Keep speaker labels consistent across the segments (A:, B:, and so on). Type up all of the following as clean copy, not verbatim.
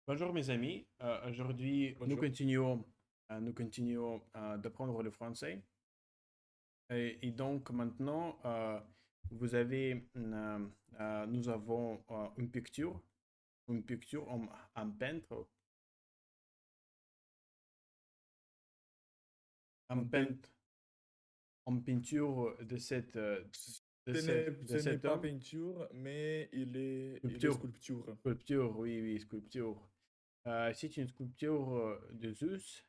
A: Bonjour mes amis. Aujourd'hui,
B: Bonjour.
A: nous continuons d'apprendre le français. Et donc maintenant, nous avons une picture en peintre, en,
B: Un pen-
A: peint- en peinture
B: Ce n'est,
A: de
B: ce n'est
A: cet
B: pas
A: homme.
B: peinture, mais il est
A: Sculpture,
B: sculpture.
A: sculpture, oui, oui, sculpture. C'est une sculpture de Zeus,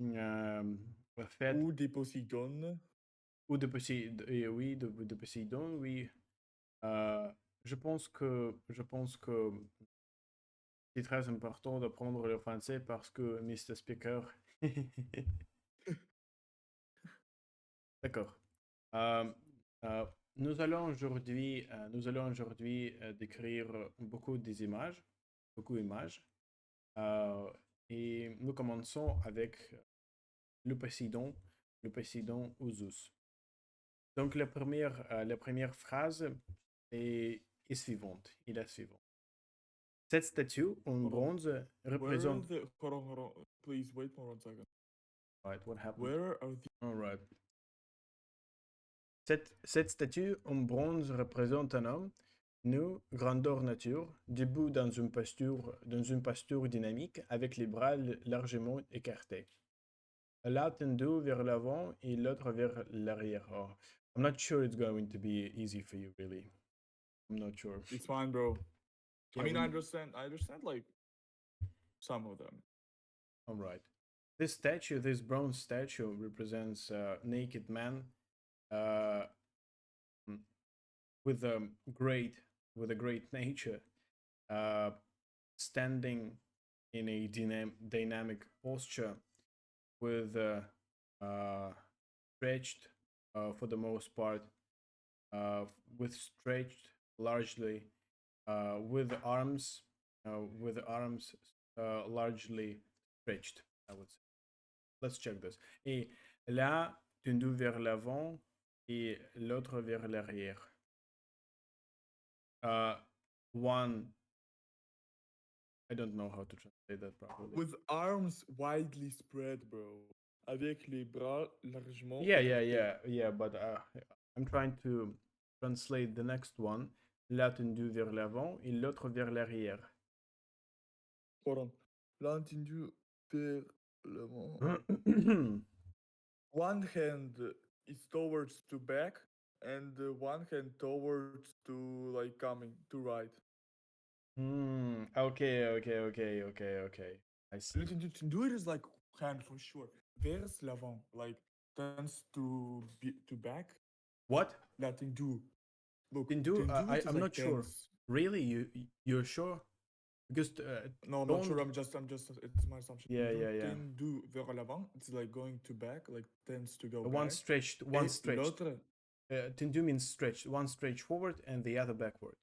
A: euh, faite
B: Ou des Poséidon.
A: ou de Poséidon, oui, de Poséidon, oui. Euh, je pense que c'est très important d'apprendre le français parce que Mr. Speaker. D'accord. Euh, euh, nous allons aujourd'hui décrire beaucoup des images, beaucoup d'images. Euh, et nous commençons avec le Poséidon, le Poséidon Zeus. Donc la première phrase est suivante. Il est la suivante. Cette statue en
B: Hold on.
A: bronze
B: Where are
A: représente.
B: the... Hold on. Please wait for 1 second.
A: Right, what happened?
B: Where are the...
A: All right. Cette statue en bronze représente un homme, nu, grandeur nature, debout dans une posture dynamique, avec les bras largement écartés. L'un tendu vers l'avant et l'autre vers l'arrière. Oh, I'm not sure it's going to be easy for you, really. I'm not sure.
B: It's fine, bro. I
A: Yeah,
B: mean, I understand, like, some of them.
A: all right. This bronze statue represents a naked man uh, mm, with a great, with a great nature, uh, standing in a dynamic posture with stretched, for the most part, uh, with stretched largely, with arms largely stretched, I would say. Let's check this. Et là, tendu vers l'avant et l'autre vers l'arrière. Uh, one, I don't know how to translate that properly.
B: With arms widely spread, bro. Avec les bras largement
A: Yeah, yeah,
B: écartés.
A: yeah, yeah, but I'm trying to translate the next one. Là, tendu vers l'avant et l'autre vers l'arrière.
B: Hold on. L'un tendu vers l'avant. One hand is towards to back, and one hand towards to like coming to right.
A: Okay, okay, okay, okay, okay. I see.
B: To do it is like hand for sure. Vers l'avant, like turns to back.
A: What?
B: Là, tendu. Look,
A: Tendu?
B: tendu it is
A: I'm
B: like
A: not sure.
B: tense.
A: Really? You're sure? Because
B: No, I'm not sure.
A: don't.
B: I'm just. It's my assumption.
A: Yeah, yeah, yeah.
B: Tendu vers l'avant. It's like going to back, like tends to go
A: One
B: back.
A: stretched, one
B: Et
A: stretched.
B: l'autre,
A: Tendu means stretched. One stretched forward and the other backward.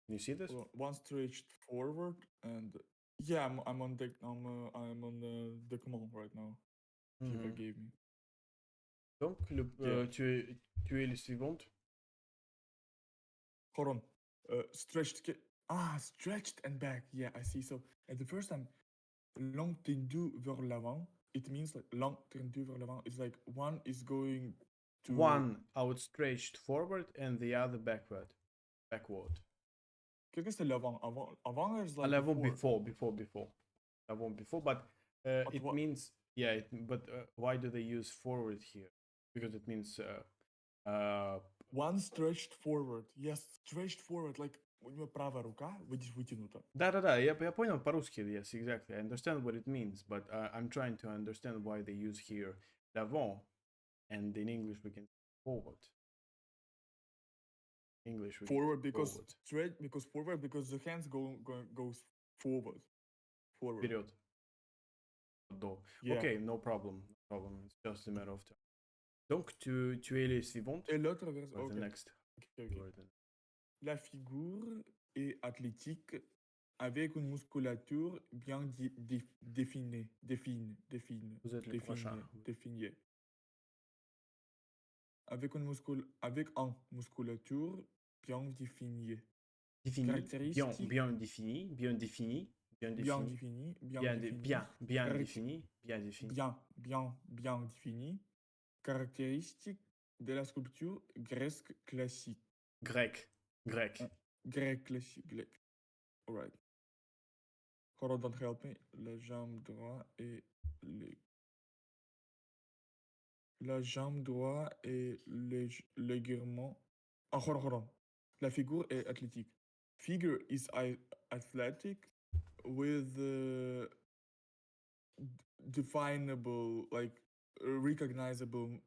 A: Can you see this?
B: one stretched forward, and yeah, I'm on the command right now. Kiva
A: Mhm.
B: gave me.
A: Donc,
B: Yeah.
A: tu es le suivante.
B: Hold on. Stretched. Stretched and back. Yeah, I see. So at the first time, long tendu vers l'avant. It means like long tendu vers l'avant. It's like one is going to.
A: One outstretched forward and the other backward. Backward.
B: Qu'est-ce que c'est l'avant? Avant is
A: À
B: like
A: l'avant
B: before.
A: before. Avant before, but
B: But
A: it
B: what?
A: means, yeah. But why do they use forward here? Because it means
B: One stretched forward. Yes, stretched forward. Like у него правая рука вытянута.
A: Да, я понял по-русски, yes, exactly. I understand what it means, but I'm trying to understand why they use here l'avant, and in English we can forward. English we can
B: Forward because
A: forward.
B: straight because forward because the hands goes forward. Forward.
A: Вперед. До.
B: Yeah.
A: Okay, no problem. No problem. It's just a matter of time. Donc, tu es les suivantes.
B: Et l'autre version.
A: Or the
B: Ok.
A: next.
B: Ok. La figure est athlétique avec une musculature bien définie.
A: Vous êtes le prochain.
B: Définie. Avec une musculature bien définie.
A: Défini,
B: Caractéristique.
A: bien défini, bien défini, bien
B: Bien
A: défini,
B: défini, bien
A: bien,
B: défini.
A: bien
B: Caract-
A: défini, bien défini.
B: bien défini. Caractéristique de la sculpture grecque classique.
A: Grec, grec.
B: Grec classique, grec. Alright. Hold on, don't help me. La jambe droite et le... La jambe droite et légèrement... Ah, hold on. La figure est athlétique. Figure is athletic with definable, like recognizable,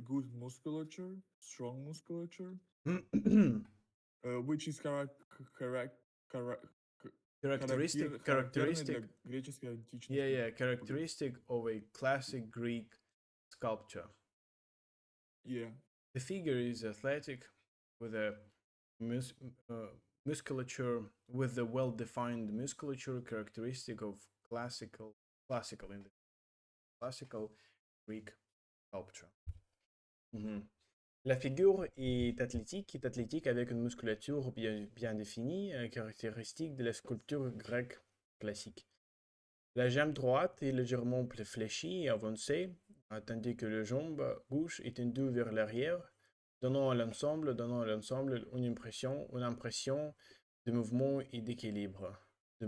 B: good musculature, strong musculature, which is
A: Characteristic,
B: характерный для
A: characteristic.
B: греческой античной
A: Yeah, yeah,
B: скульптуры.
A: characteristic of a classic Greek sculpture.
B: Yeah.
A: The figure is athletic with a musculature, with the well-defined musculature characteristic of classical in the classical Greek sculpture. La figure est athlétique avec une musculature bien définie, caractéristique de la sculpture grecque classique. La jambe droite est légèrement fléchie et avancée, tandis que la jambe gauche est tendue vers l'arrière, donnant à l'ensemble une impression de mouvement et d'équilibre. The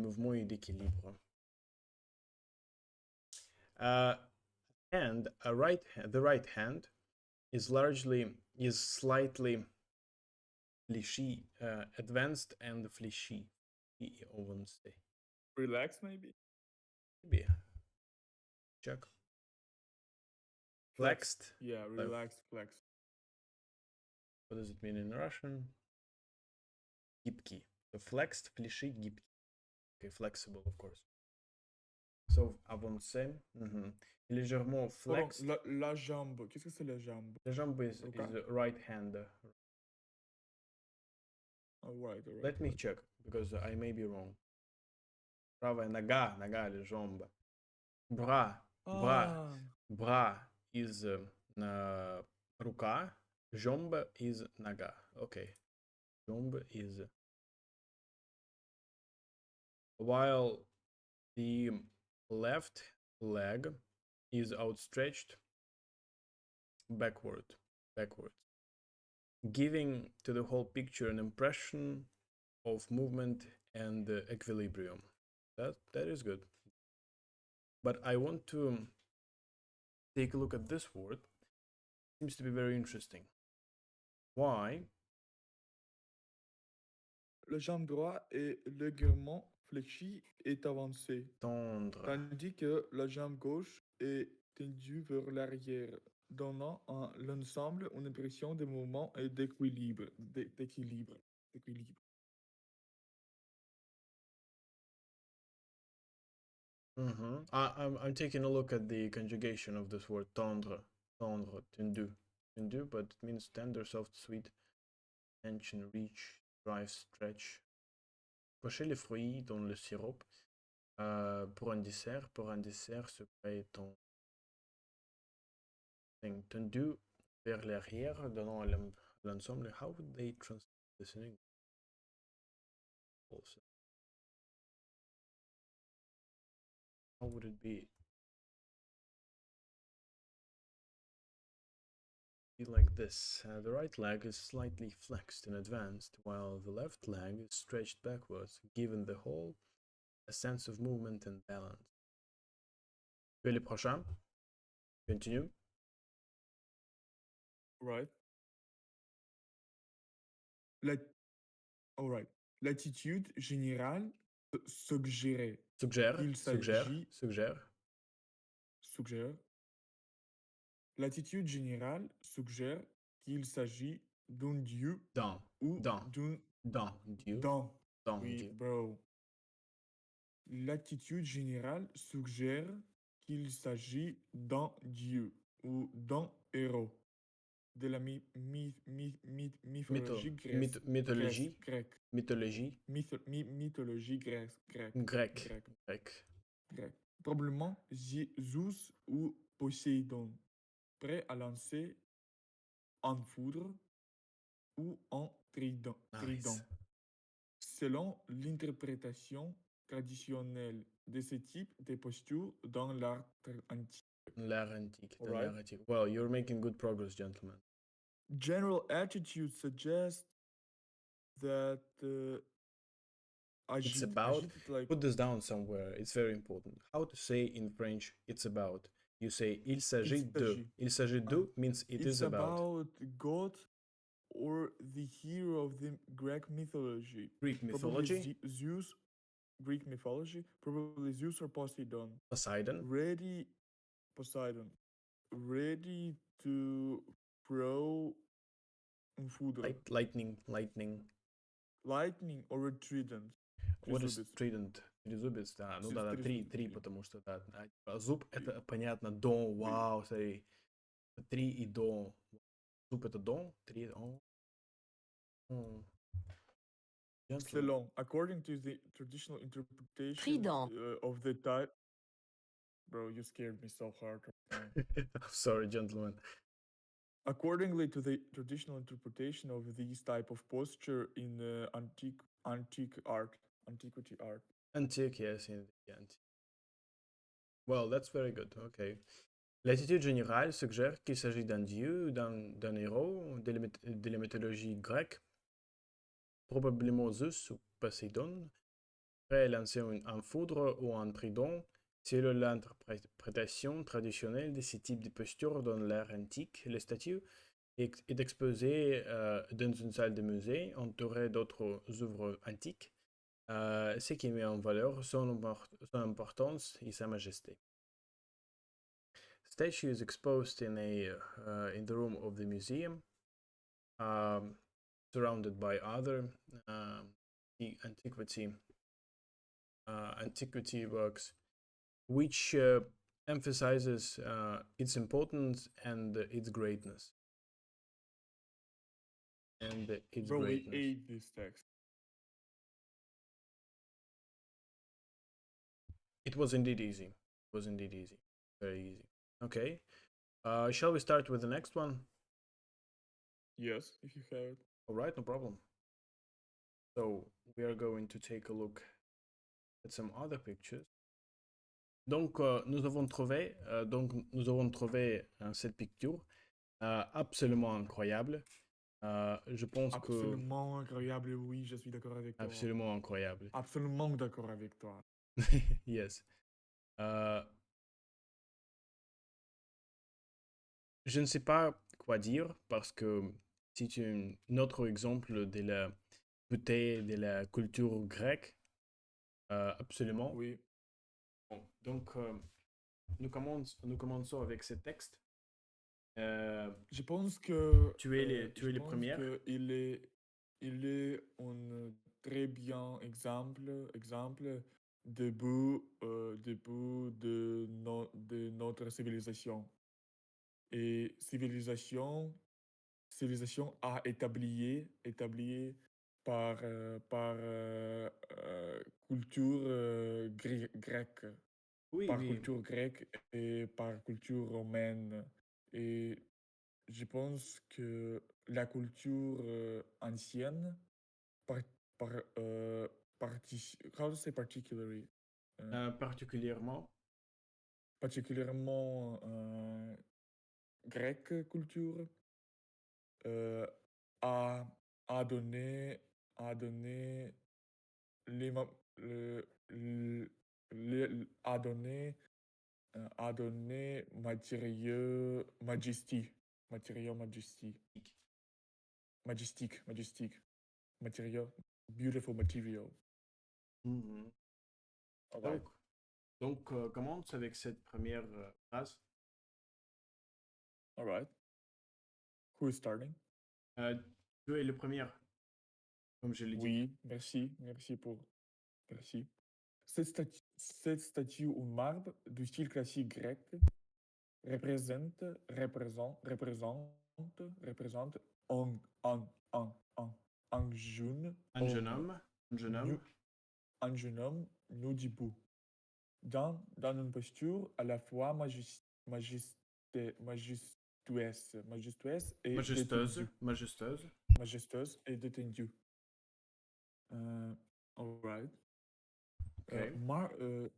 A: right hand is slightly fleshy, advanced and fleshy. Avancé.
B: Relax, maybe?
A: Maybe. Check. Flexed.
B: Yeah, relaxed, flexed.
A: What does it mean in Russian? Гибкий. So flexed, fleshy, гибкий. Okay, flexible, of course. So, avancé. Légèrement flexed.
B: La jambe. Qu'est-ce que c'est la jambe?
A: La jambe is right hand.
B: Alright.
A: Let me check, because I may be wrong. Правая нога, или жомба. Bras is рука, жомба is нога. Okay. Жомба is... While the left leg is outstretched backwards, giving to the whole picture an impression of movement and equilibrium. That is good. But I want to take a look at this word. It seems to be very interesting. Why?
B: La jambe droite est légèrement fléchie et avancée.
A: Tendre.
B: Tandis que la jambe gauche est tendue vers l'arrière, donnant à l'ensemble une impression de mouvement et d'équilibre.
A: I'm taking a look at the conjugation of this word tendre, tendu, but it means tender, soft, sweet, tension, reach, drive, stretch. Pocher les fruits dans le sirop pour un dessert, ce serait tendu vers l'arrière, donnant à l'ensemble. How would they translate this in English? Also, how would it be like this? The right leg is slightly flexed and advanced, while the left leg is stretched backwards, giving the whole a sense of movement and balance. Puis le prochain. Continue.
B: Right. Alright. L'attitude générale suggère. Suggère. L'attitude générale suggère qu'il s'agit d'un dieu ou d'un
A: Dieu.
B: Oui, bro. L'attitude générale suggère qu'il s'agit d'un dieu ou d'un héros de la mythologie grecque.
A: Mythologie grecque.
B: Probablement Zeus ou Poséidon, prêt à lancer en foudre ou en trident.
A: Nice.
B: selon l'interprétation traditionnelle de ce type de posture dans l'art antique.
A: L'art antique. Dans
B: Alright?
A: l'art antique. Well, you're making good progress, gentlemen.
B: General attitude suggests that
A: It's
B: agite,
A: about.
B: agite like
A: Put this down somewhere. It's very important. How to say in French, it's about. You say il
B: il
A: s'agit de.
B: s'agit.
A: Il s'agit de means it
B: It's
A: is about.
B: about God or the hero of the Greek mythology.
A: Greek mythology.
B: Probably Zeus, Greek mythology, probably Zeus or Poseidon.
A: Poseidon.
B: Poseidon. Ready to throw un foudre.
A: Lightning.
B: Lightning or a trident.
A: What is
B: Трезубец.
A: trident? Трезубец, да. Ну да,
B: Трезубец.
A: три, потому что, да. Зуб, это понятно, дон, вау, смотри. Три и дон. Зуб это дон, три,
B: Selon, according to the traditional interpretation
C: Trident.
B: of the type. Bro, you scared me so hard right now.
A: I'm sorry, gentlemen.
B: Accordingly to the traditional interpretation of these type of posture in antiquity art.
A: Antique, yes, in the antique. Well, that's very good, okay. L'attitude générale suggère qu'il s'agit d'un dieu, d'un héros de la mythologie grecque, probablement Zeus ou Poséidon, prêt à lancer un foudre ou un trident. Selon l'interprétation traditionnelle de ce type de posture dans l'art antique, la statue est exposée dans une salle de musée entourée d'autres œuvres antiques, ce qui met en valeur son importance et sa majesté. Statue is exposed in the room of the museum, surrounded by other antiquity works, which emphasizes its importance and its greatness.
B: Bro, we ate this text.
A: It was indeed easy. Very easy. Okay. Shall we start with the next one?
B: Yes, if you have it.
A: All right, no problem. So we are going to take a look at some other pictures. Donc, nous avons trouvé cette picture absolument incroyable. Je pense
B: absolument incroyable, oui, je suis d'accord avec toi.
A: Absolument incroyable.
B: Absolument d'accord avec toi.
A: Yes. Je ne sais pas quoi dire parce que c'est un autre exemple de la beauté de la culture grecque. Absolument.
B: Oui.
A: Bon, donc, nous commençons avec ce texte.
B: Je pense que
A: tu es les premières.
B: Il est un très bien exemple début de notre civilisation. Et civilisation a établi par culture grecque.
A: Oui,
B: par
A: oui.
B: culture grecque et par culture romaine. Et je pense que la culture ancienne, how to say particularly? Particulièrement grecque culture a donné matériaux majestique. Material, beautiful material.
A: Mm-hmm.
B: Right.
A: Donc, commence avec cette première phrase.
B: All right. Who is starting?
A: Tu es le premier, comme je l'ai dit.
B: Oui, merci. Cette statue en marbre du style classique grec représente un jeune homme nu debout, dans une posture à la fois majestueuse et détendue.
A: Okay.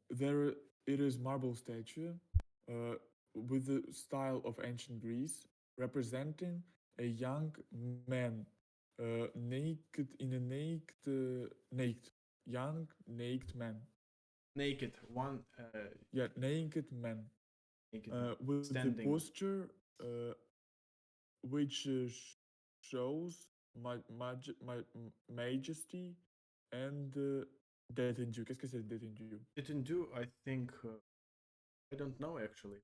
B: There it is marble statue uh, with the style of ancient Greece, representing a young man, naked in a naked young naked man.
A: Naked. One
B: Yeah, naked man.
A: naked
B: With the
A: standing.
B: posture which shows majesty and détendu. Qu'est-ce que c'est détendu?
A: Didn't do, I think. I don't know actually.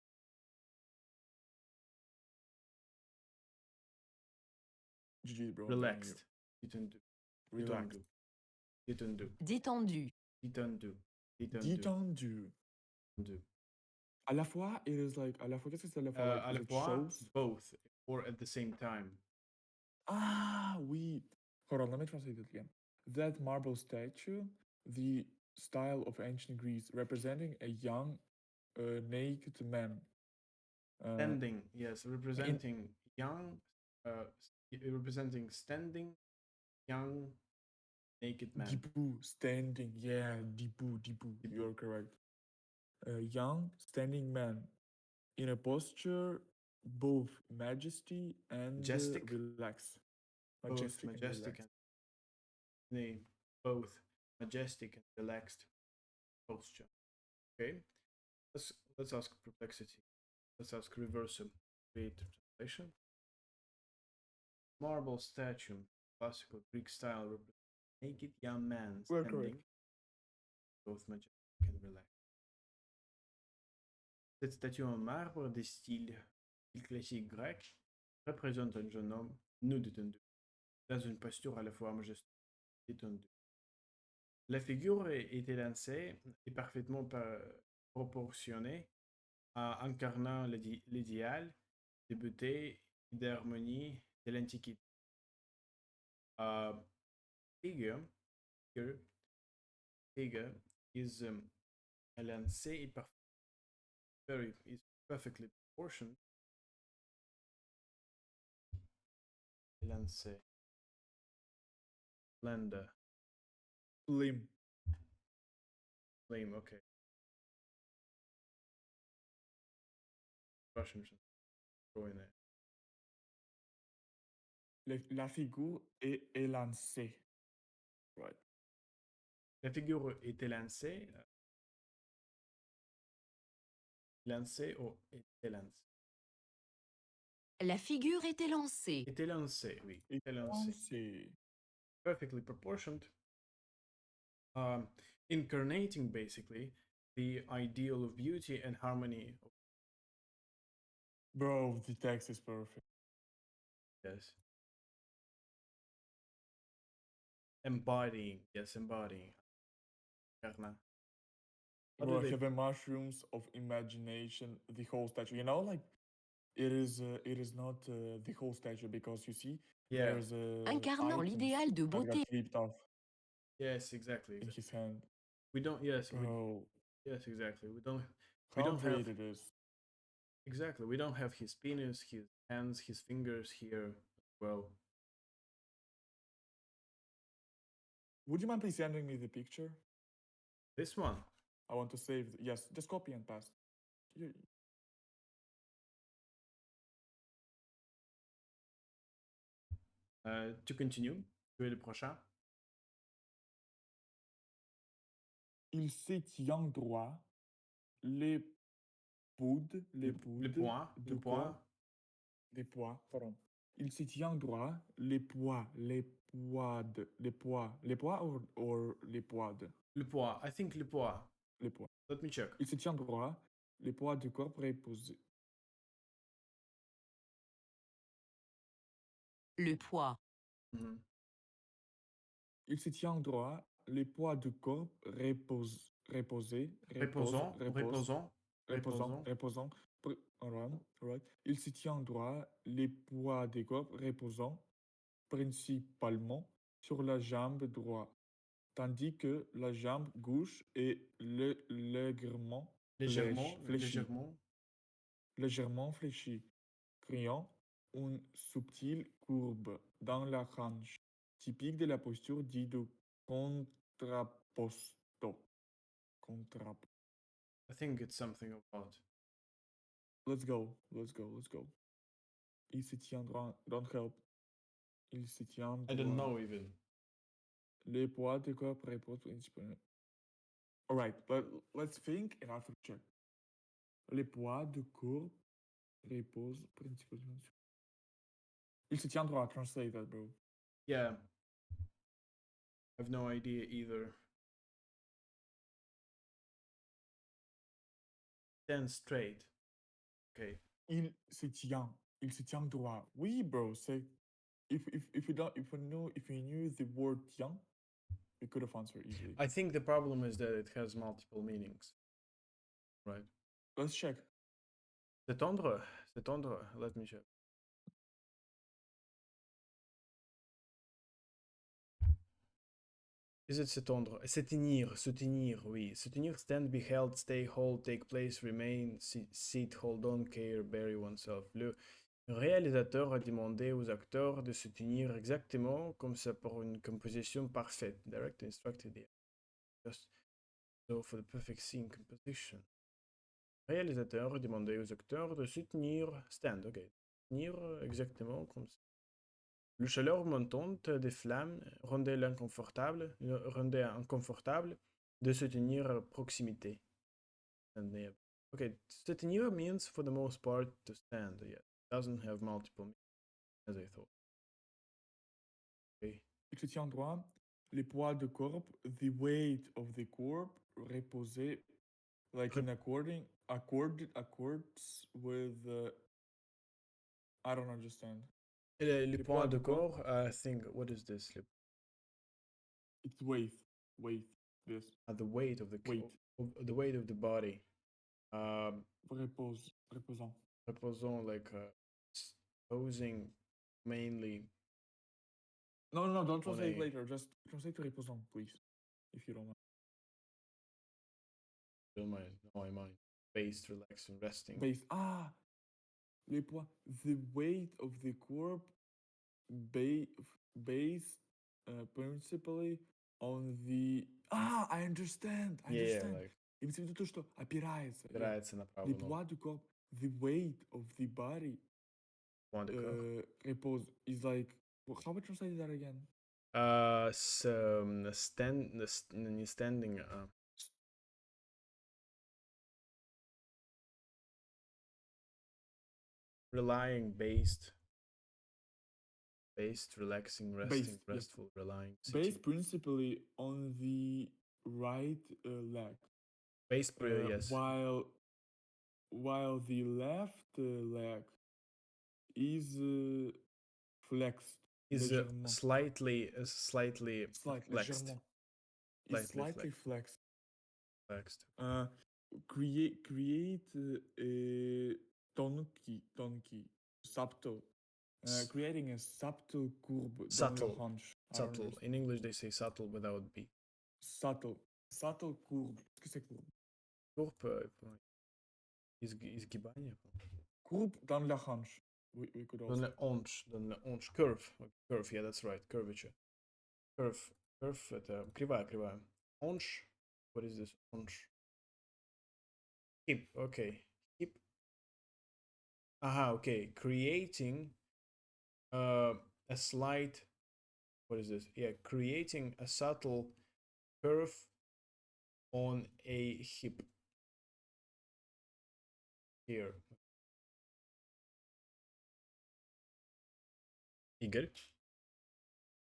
B: GG, bro.
A: Relaxed. Didn't do.
B: Relaxed.
A: Didn't do.
C: Détendu.
A: Didn't do. Didn't do.
B: Détendu.
A: Do.
B: À la fois, it is like, à la fois, qu'est-ce que c'est à la fois? Like,
A: À la
B: it
A: fois,
B: shows?
A: both or at the same time.
B: Ah, oui. Hold on, let me translate it again. That marble statue, the style of ancient Greece, representing a young, naked man.
A: Standing, yes, representing young, representing standing, young, naked man.
B: Debout, standing, yeah, debout. You're correct. A young, standing man in a posture both majesty and
A: Majestic.
B: relax.
A: Both majestic and nay, both majestic and relaxed posture. Okay, let's ask perplexity. Let's ask reversal. Create translation. Marble statue, classical Greek style, naked young man standing, both majestic and relaxed. Cette statue en marbre des styles classique grec représente un jeune homme nu détendu, dans une posture à la fois majestueuse et détendue. La figure est élancée et parfaitement proportionnée, incarnant l'idéal de beauté et d'harmonie de l'Antiquité. Figure is élancée et is perfectly proportioned. Élancée. Slender. Slim, okay. Russian. Throwing it.
B: La figure est élancée. Right.
A: La figure est élancée. Élancée ou élancée?
C: La figure est élancée.
A: Est élancée, oui.
B: Élancée.
A: Perfectly proportioned. Incarnating basically the ideal of beauty and harmony.
B: Bro, the text is perfect.
A: Yes. Embodying. Carna.
B: Bro, I have a mushrooms of imagination, the whole statue. You know, like it is not the whole statue because you see there's
C: incarnant l'idéal de beauté.
B: Clipped off.
A: Yes, exactly.
B: In his hand.
A: We don't. Yes.
B: Bro.
A: Yes, exactly. We don't
B: How
A: have
B: it is.
A: Exactly. We don't have his penis, his hands, his fingers here. Well.
B: Would you mind please sending me the picture?
A: This one.
B: I want to save. Yes, just copy and paste.
A: Tu continues. Tu es le prochain.
B: Il se tient droit, les poids, pardon. Il se tient droit, les poids, or les poids.
A: Le poids, I think le poids.
B: Les poids.
A: Let me check.
B: Il se tient droit, les poids du corps reposés.
C: Le poids.
A: Mm-hmm.
B: Il se tient droit, les poids du corps reposant. Alright. Il se tient droit, les poids du corps reposant principalement sur la jambe droite, tandis que la jambe gauche est légèrement fléchie, créant une subtile courbe dans la hanche, typique de la posture dite de contrapposto. contrap.
A: I think it's something about.
B: Let's go. Il se tient droit. Don't help. Il se tient droit.
A: I don't know even.
B: Les poids de corps reposent principalement. Alright, let's think and after check. Les poids de corps reposent principalement sur. Il se tient droit. Translate that, bro.
A: Yeah. I have no idea either. Stand straight. Okay.
B: Il se tient droit. Oui, bro. C'est if you knew the word tient, you could have answered easily.
A: I think the problem is that it has multiple meanings. Right.
B: Let's check.
A: S'étendre. Let me check. Is it s'étendre? Se tenir, oui. Se tenir, stand, be held, stay, hold, take place, remain, sit, hold on, care, bury oneself. Le réalisateur a demandé aux acteurs de se tenir exactement comme ça pour une composition parfaite. Director instructed the just so for the perfect scene composition. Le réalisateur a demandé aux acteurs de se tenir, stand, ok. Tenir exactement comme ça. Le chaleur montante des flammes rendait inconfortable de se tenir à proximité. Okay, se tenir means for the most part to stand. Yeah, it doesn't have multiple meanings as I thought. Okay.
B: Il se tient droit. Les poids de corps, the weight of the corp, reposé, like in accords with. I don't understand.
A: Les poids de corps, I think, what is this?
B: It's weight. This.
A: The weight of the
B: weight.
A: The weight of the body.
B: Reposant.
A: Reposant, like posing mainly.
B: No, don't translate later. Just translate to reposant, please, if you don't mind.
A: Don't mind. No, I mind. Based, relaxing, resting.
B: Based. Les poids. The weight of the corp based principally on the. I understand.
A: Yeah, like.
B: Имеется в виду то, что опирается.
A: Опирается направо.
B: Les poids du corps, the weight of the body. Repose is like. How would you translate that again?
A: Standing. Relying, based, relaxing, resting, restful, yes. Relying. Sitting.
B: Based principally on the right leg.
A: Based, yes.
B: While the left leg is flexed.
A: Is slightly flexed.
B: Slightly flexed.
A: Flexed.
B: Create tонкий, subtle. Creating a subtle courbe dans le hanche.
A: Subtle. In English they say subtle without B.
B: Subtle courbe. Qu'est-ce que c'est courbe?
A: Courbe, изгибание.
B: Courbe dans la hanche. We could also.
A: Dans le hanche. Curve, yeah, that's right. Curvature. Curve, это кривая. Hanche. What is this? Hanche. Hip, okay. Hip. Okay. Creating a slight. What is this? Yeah, creating a subtle curve on a hip. Here. Igor?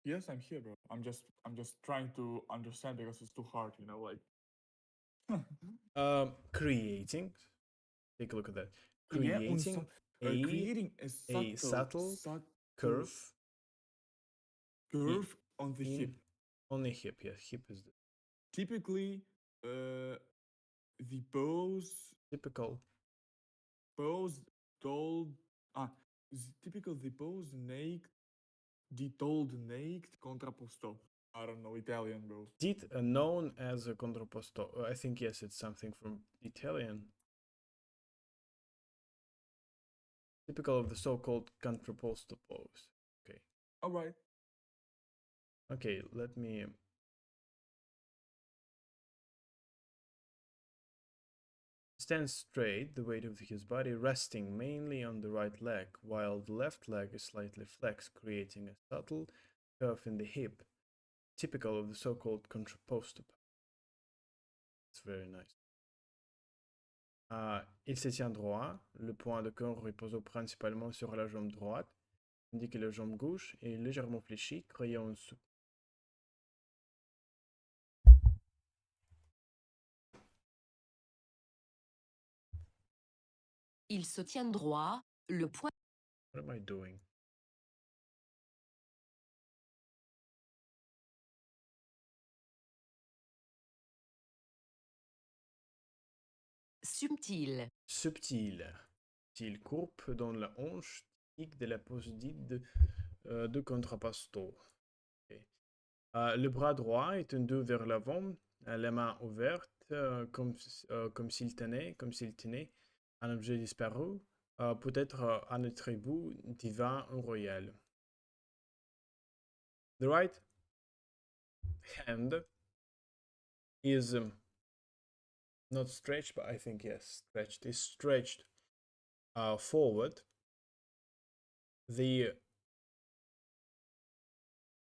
B: Yes, I'm here, bro. I'm just trying to understand because it's too hard, like.
A: Creating. Take a look at that. Creating a subtle curve
B: on the hip.
A: On the hip, yeah. Hip is the
B: typically the pose.
A: Typical.
B: Pose told. Typical the pose naked. The told naked contrapposto. I don't know Italian, bro.
A: Did known as a contrapposto. I think yes, it's something from Italian. Typical of the so-called contrapposto pose. Okay.
B: All right.
A: Okay, let me Stands straight, the weight of his body resting mainly on the right leg, while the left leg is slightly flexed, creating a subtle curve in the hip, typical of the so-called contrapposto. It's very nice. Il se tient droit, le point de corps reposant principalement sur la jambe droite, tandis que la jambe gauche est légèrement fléchie, créant une
C: Il se tient droit, le point.
A: What am I doing?
C: Subtil.
A: Subtil. Subtil courbe dans la hanche typique de la pose dite de contrapposto. Okay. Le bras droit est tendu vers l'avant, la main ouverte, comme s'il tenait un objet disparu, peut-être un attribut divin ou royal. The right hand is not stretched, but I think yes, stretched. Is stretched forward. The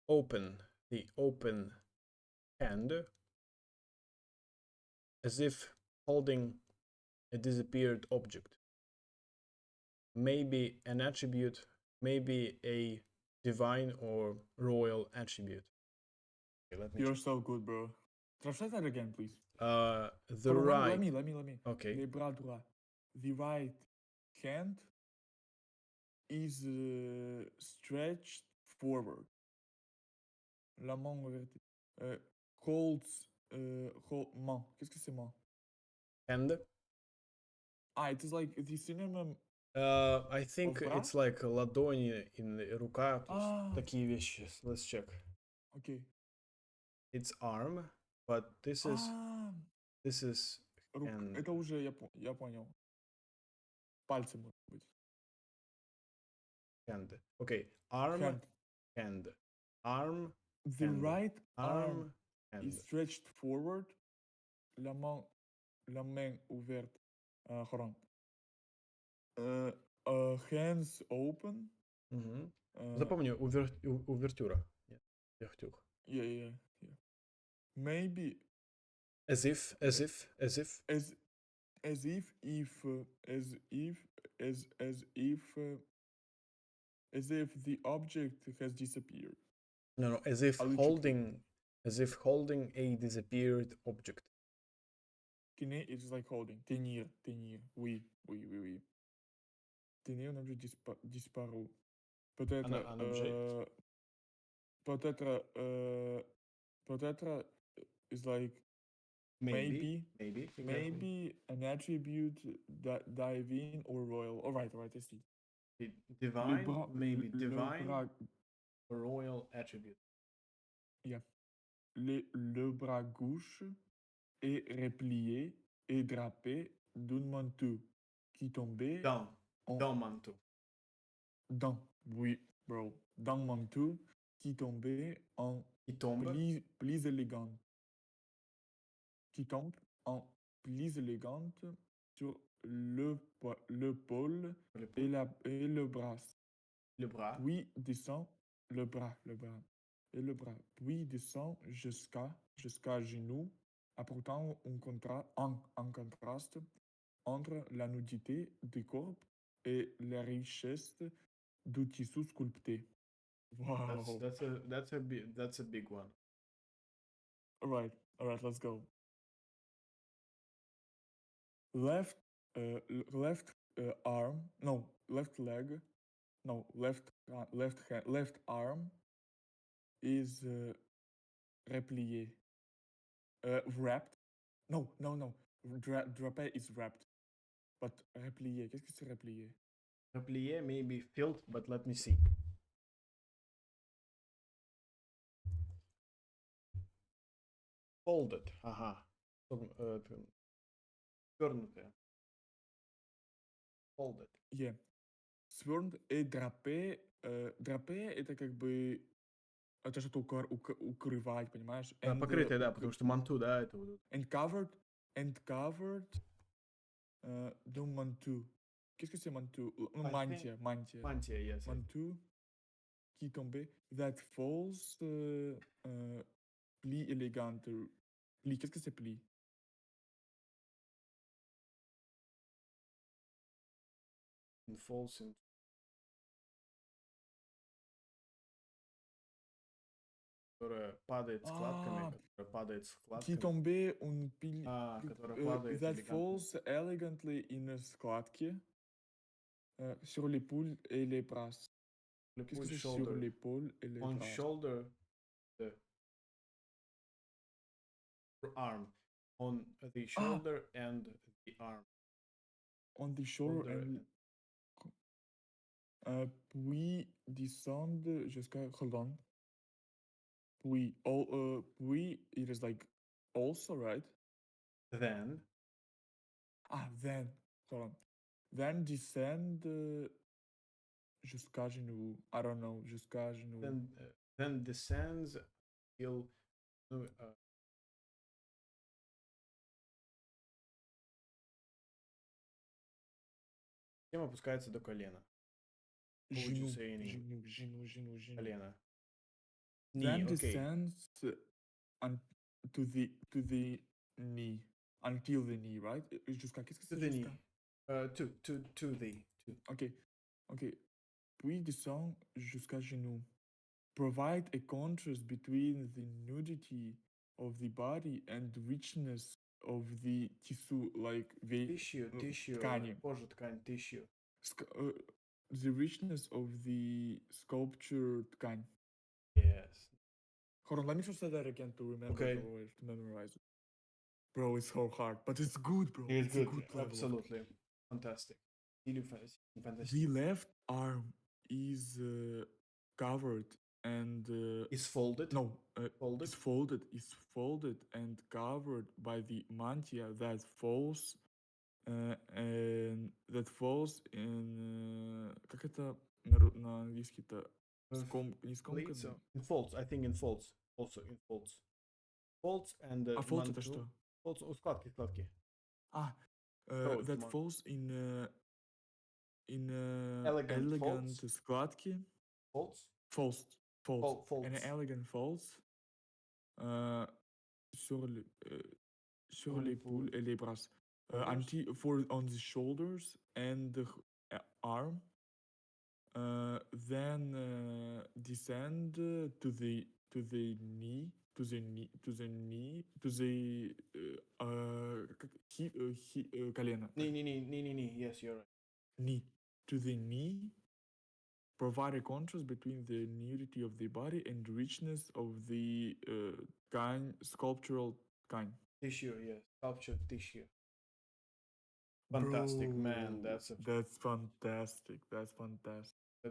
A: open hand, as if holding a disappeared object. Maybe an attribute, maybe a divine or royal attribute. Okay, let me
B: You're so good, bro. Translate that again, please.
A: the
B: Hold on,
A: right.
B: Let me.
A: Okay.
B: Le bras droit. The right hand is stretched forward. La main ouverte. Holds. Main. Qu'est-ce que c'est main?
A: Hand.
B: It is like the synonym.
A: I think
B: Of bra?
A: it's like ладони in рука. То есть
B: Ah.
A: такие вещи. Let's check.
B: Okay.
A: It's arm, but this is hand.
B: Это уже я понял. Пальцы, может быть.
A: Hand. Okay. Arm. Hand. Arm.
B: The
A: hand.
B: right arm
A: Hand.
B: is stretched forward. La main ouverte. Hold on. Hands open.
A: Запомни, увертюра. Ouverture.
B: Yeah. Maybe
A: As if
B: the object has disappeared.
A: No, as if holding a disappeared object.
B: Tenir, it's like holding. Tenir. Oui. Tenir un objet disparu. Peut-être.
A: Un objet.
B: Peut-être is like maybe an attribute divine or royal. All right, I see.
A: Divine, divine or royal attribute.
B: Yeah. Le bras gauche est replié et drapé d'un manteau qui tombait
A: d'un manteau.
B: Oui, bro. D'un manteau qui tombait en plus élégante. Qui tombe en plus élégante sur le pôle et le bras.
A: Le bras.
B: Puis descend le bras. Et le bras. Puis descend jusqu'à genoux, apportant un contraste entre la nudité du corps et la richesse du tissu sculpté. Wow.
A: That's a big one.
B: All right, let's go. Left arm, no, left leg, no, left arm is replié. Wrapped. No. Drapé is wrapped. But replié, qu'est-ce que c'est replié?
A: Replié may be filled, but let me see. Folded. Свернутое. Folded.
B: Yeah. Свернут и drapé. Drapé это как бы это что-то укрывать, понимаешь?
A: Да, покрытое, да, потому что манту, да, это вот.
B: And covered de manteau. Qu'est-ce que c'est manteau?
A: I think
B: Mantia.
A: mantia, yes.
B: Manteau qui tombait. That falls. Pli élégante. Pli, qu'est-ce que c'est pli?
A: In falls in которая падает складками,
B: Ah,
A: которая падает
B: qui
A: складками.
B: tombait un pli.
A: Которая падает
B: That
A: элегантно.
B: falls elegantly in складки. Sur l'épaule et les bras. Qu'est-ce que c'est sur
A: Shoulder.
B: l'épaule et les
A: On
B: bras?
A: shoulder, the arm. On the shoulder and the arm.
B: On the shoulder
A: Shoulder
B: and... puis descendre jusqu'à... Hold on. Puis, puis, it is like also, right?
A: Then
B: Then. Hold on. Then descend jusqu'à genoux. I don't know. Jusqu'à genoux.
A: then descends till Тем опускается до колена. What would you
B: Genou.
A: say in English?
B: Genou.
A: Колено.
B: Then
A: Knee, okay.
B: descends to the knee. Until the knee, right? Jusqu'à qu'est-ce que
A: To
B: c'est
A: the
B: jusqu'à?
A: knee. To the.
B: Ok. Puis descend jusqu'à genoux. Provide a contrast between the nudity of the body and richness of the tissue, like the
A: Tissue.
B: ткани.
A: Кожа, ткань, tissue.
B: The richness of the sculpture ткань.
A: Yes.
B: Hold on, let me just say that again to remember
A: Okay.
B: the word, to memorize it. Bro, it's so hard, but it's good, bro.
A: It's
B: a
A: good.
B: good level.
A: Absolutely. Fantastic. Fantastic.
B: The left arm is covered and
A: Is folded.
B: no,
A: Folded.
B: Is folded and covered by the mantia that falls and that falls in как это на английский-то? Не скомканный.
A: In folds. I think in folds. Also in folds. Folds and
B: Folds это что?
A: Folds. Складки.
B: That falls in
A: elegant
B: складки.
A: Folds.
B: An elegant folds sur l'épaule et les bras. On the shoulders and the arm. Then descend to the knee. Колено.
A: Knee. Yes, you're right.
B: Knee. To the knee. Provide a contrast between the nudity of the body and richness of the sculptural ткань.
A: Tissue, yes. Sculptured tissue. Fantastic,
B: Bro,
A: man. That's
B: fantastic. That's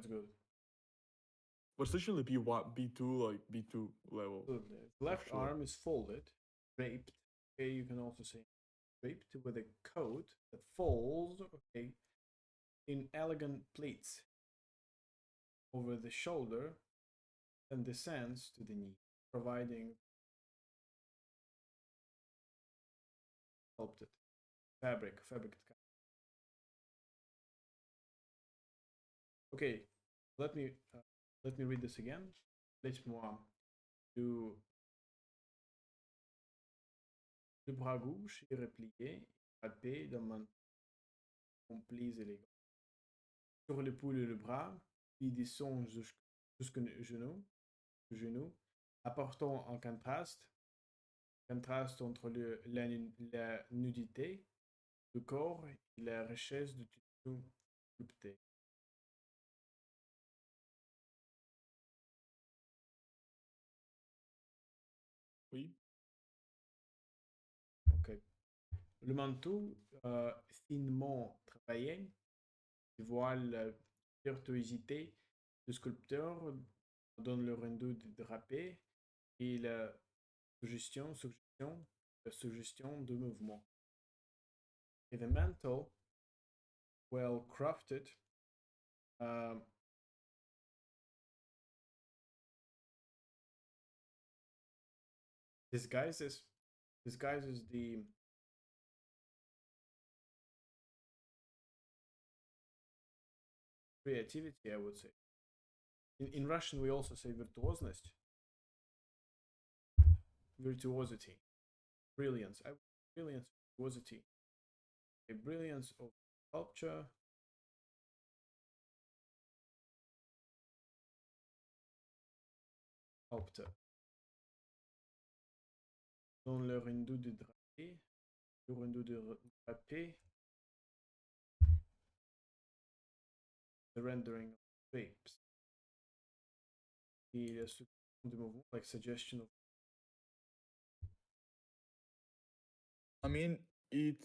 A: good.
B: But especially B2, like B2 level.
A: Left arm is folded, draped. Okay, you can also say draped with a coat that folds, okay, in elegant pleats over the shoulder and descends to the knee, providing sculpted fabric. Okay, let me read this again. Laisse-moi du le bras gauche est replié, palpé dans mon plis élégant. Sur l'épaule et le bras, puis descend jusqu'au genou, apportant un contraste entre la nudité du corps et la richesse du tissu sculpté.
B: Oui.
A: Ok. Le manteau finement travaillé qui voit la virtuosité du sculpteur dans le rendu drapé et la suggestion de mouvement. Et the mantle, well crafted, disguises the creativity, I would say. In Russian, we also say virtuозность, virtuosity, brilliance, brilliance, virtuosity, a brilliance of sculpture, sculptor. Dans le rendu de drapé, le rendu de drapé, the rendering of drapes. Et la suggestion de mouvement, like suggestion of.
B: I mean, it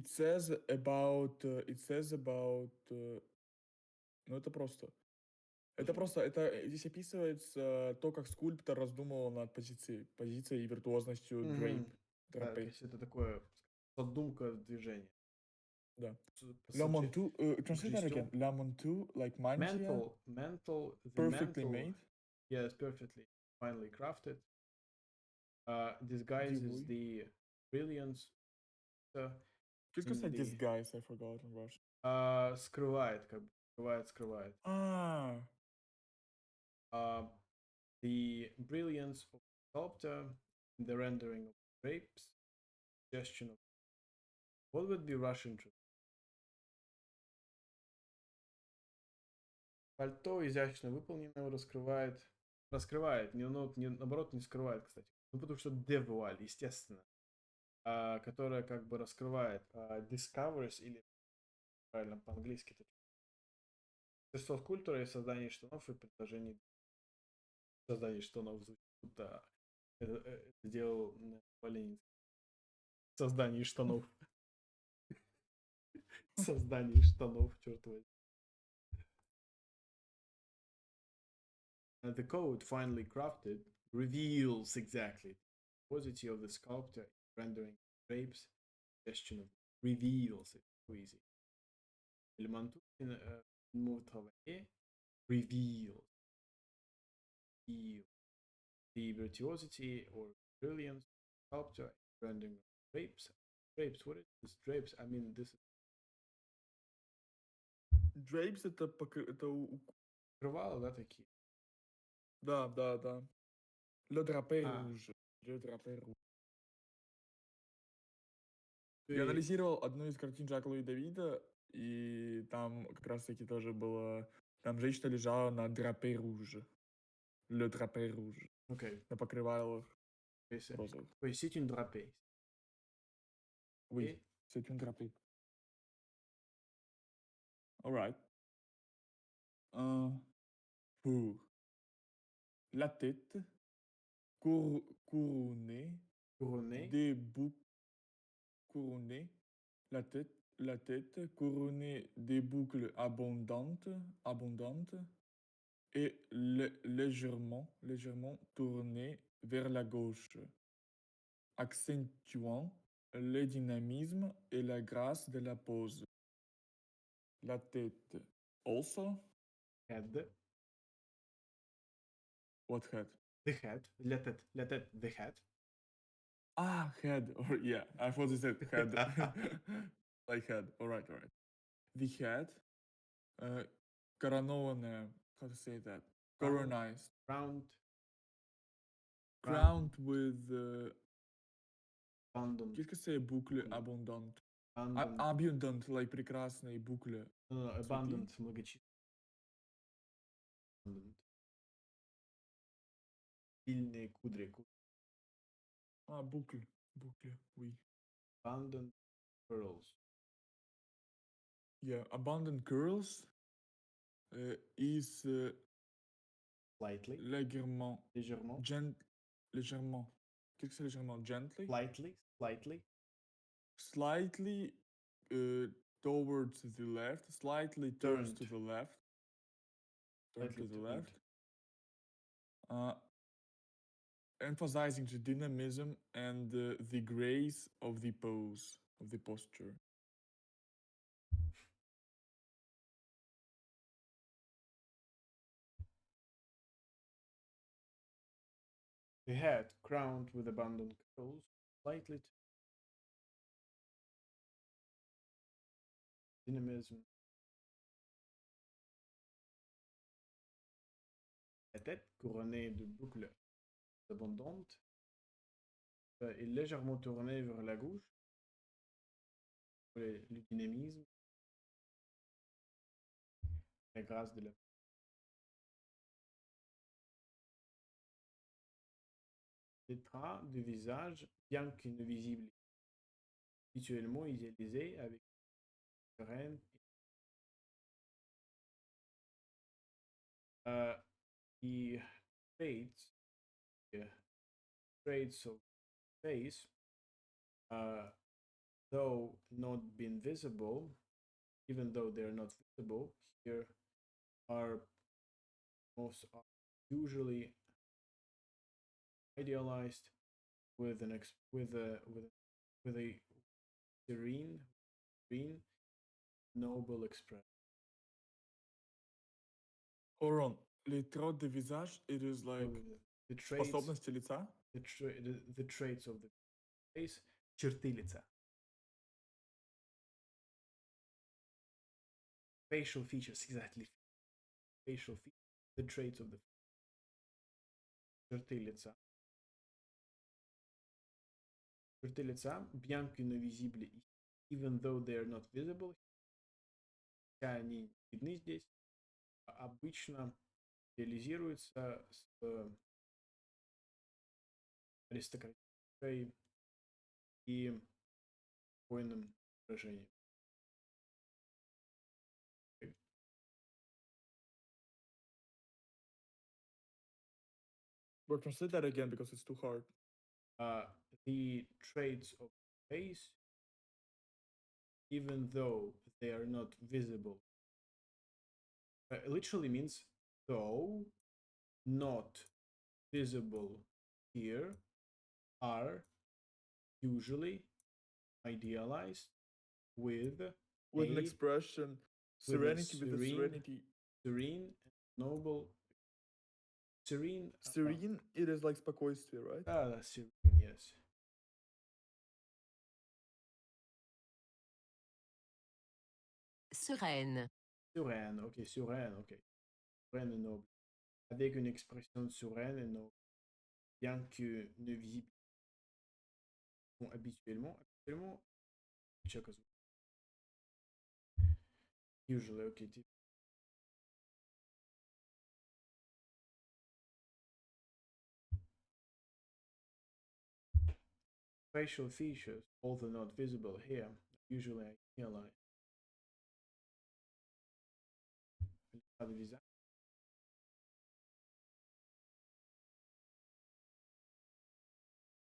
B: says about ну это просто. Это просто, здесь описывается то, как скульптор раздумывал над позицией и виртуозностью
A: Да, то
B: драпе.
A: есть это такое задумка движения.
B: Да. La manteau, translate that again. La manteau, like mantilla.
A: Mantle, the
B: Perfectly
A: mantle,
B: made.
A: yes, perfectly, finely crafted. Disguises the brilliance.
B: Qu'est-ce que c'est disguise? I forgot in Russian.
A: Скрывает, как бы, скрывает.
B: Ah.
A: The brilliance of sculptor, the rendering of drapes, suggestion of. What would be Russian truth? Пальто изящно выполненное раскрывает, наоборот, не скрывает, кстати. Ну, потому что девуаль, естественно, которая как бы раскрывает, discovers, или правильно по-английски, мастерство скульптора и создание штанов и предложений. Создание штанов звучит, будто это делал Валенин. Создание штанов. Создание штанов, черт возьми. The code, finally crafted, reveals exactly the quality of the sculptor rendering drapes. Question of reveals it. So easy. Elementu in mot travailler reveals the virtuosity or brilliance of sculptor rendering drapes. Drapes. What is this? Drapes. I mean, this is.
B: Drapes это
A: Покрывало, да, такие?
B: Да. Le drapé rouge. Le drapé rouge. Я анализировал одну из картин Жака Луи Давида, и там как раз-таки тоже было... Там женщина лежала на драпе руж. Le drapé rouge.
A: Okay.
B: На покрывалах розовых.
A: Oui, c'est une drapée.
B: Oui, c'est une drapée. Alright. Pour la tête couronnée des boucles couronnées, la tête couronnée des boucles abondantes et légèrement tournée vers la gauche, accentuant le dynamisme et la grâce de la pose. La tête also.
A: Head.
B: What head?
A: The head. La tête, the head.
B: Ah, head. Yeah, I thought you said head. Like head. All right. The head, коронованная, how to say that? Coronized. Crowned with...
A: Abundant.
B: Qu'est-ce que c'est boucle abondante? Abundant, like прекрасные букли.
A: Abundant, многочисленные. Сильные кудри.
B: Букли, oui.
A: Abundant curls.
B: Yeah, abundant curls is
A: Slightly.
B: légèrement. Légèrement. Qu'est-ce que c'est légèrement? Gently? Slightly towards the left. Slightly turns to the left. Turn to the left. Emphasizing the dynamism and the grace of the pose, of the posture.
A: The head crowned with abundant curls, slightly dynamism tête, couronnée de boucles abondantes, est légèrement tournée vers la gauche, pour le dynamisme, la grâce de la. Les traits du visage, bien que ne visibles, visuellement idéalisés avec sereine. The traits, the traits of face, though not being visible, even though they're not visible, here are usually idealized with an with a serene, noble expression.
B: Hold on. Les traits de visage, it is like
A: The traits,
B: способности лица.
A: the traits of the face, черты лица. Facial features, exactly. Facial features, the traits of the черты лица. Черты лица, bien que не visibles, even though they are not visible, хотя они видны здесь, обычно реализуются с аристократической и спокойным выражением.
B: But translate that again because it's too hard.
A: The traits of the face, even though they are not visible, literally means though not visible here, are usually idealized with
B: an expression, serenity with a serenity.
A: Serene, noble. Serene.
B: Serene, it is like спокойствие, right?
A: That's serene, yes.
C: Sereine.
A: Sereine, ok, sereine, ok. Sereine et noble. Avec une expression sereine et noble. Bien que ne visible habituellement, usually, okay. Facial features, although not visible here, usually idealized. Le visage.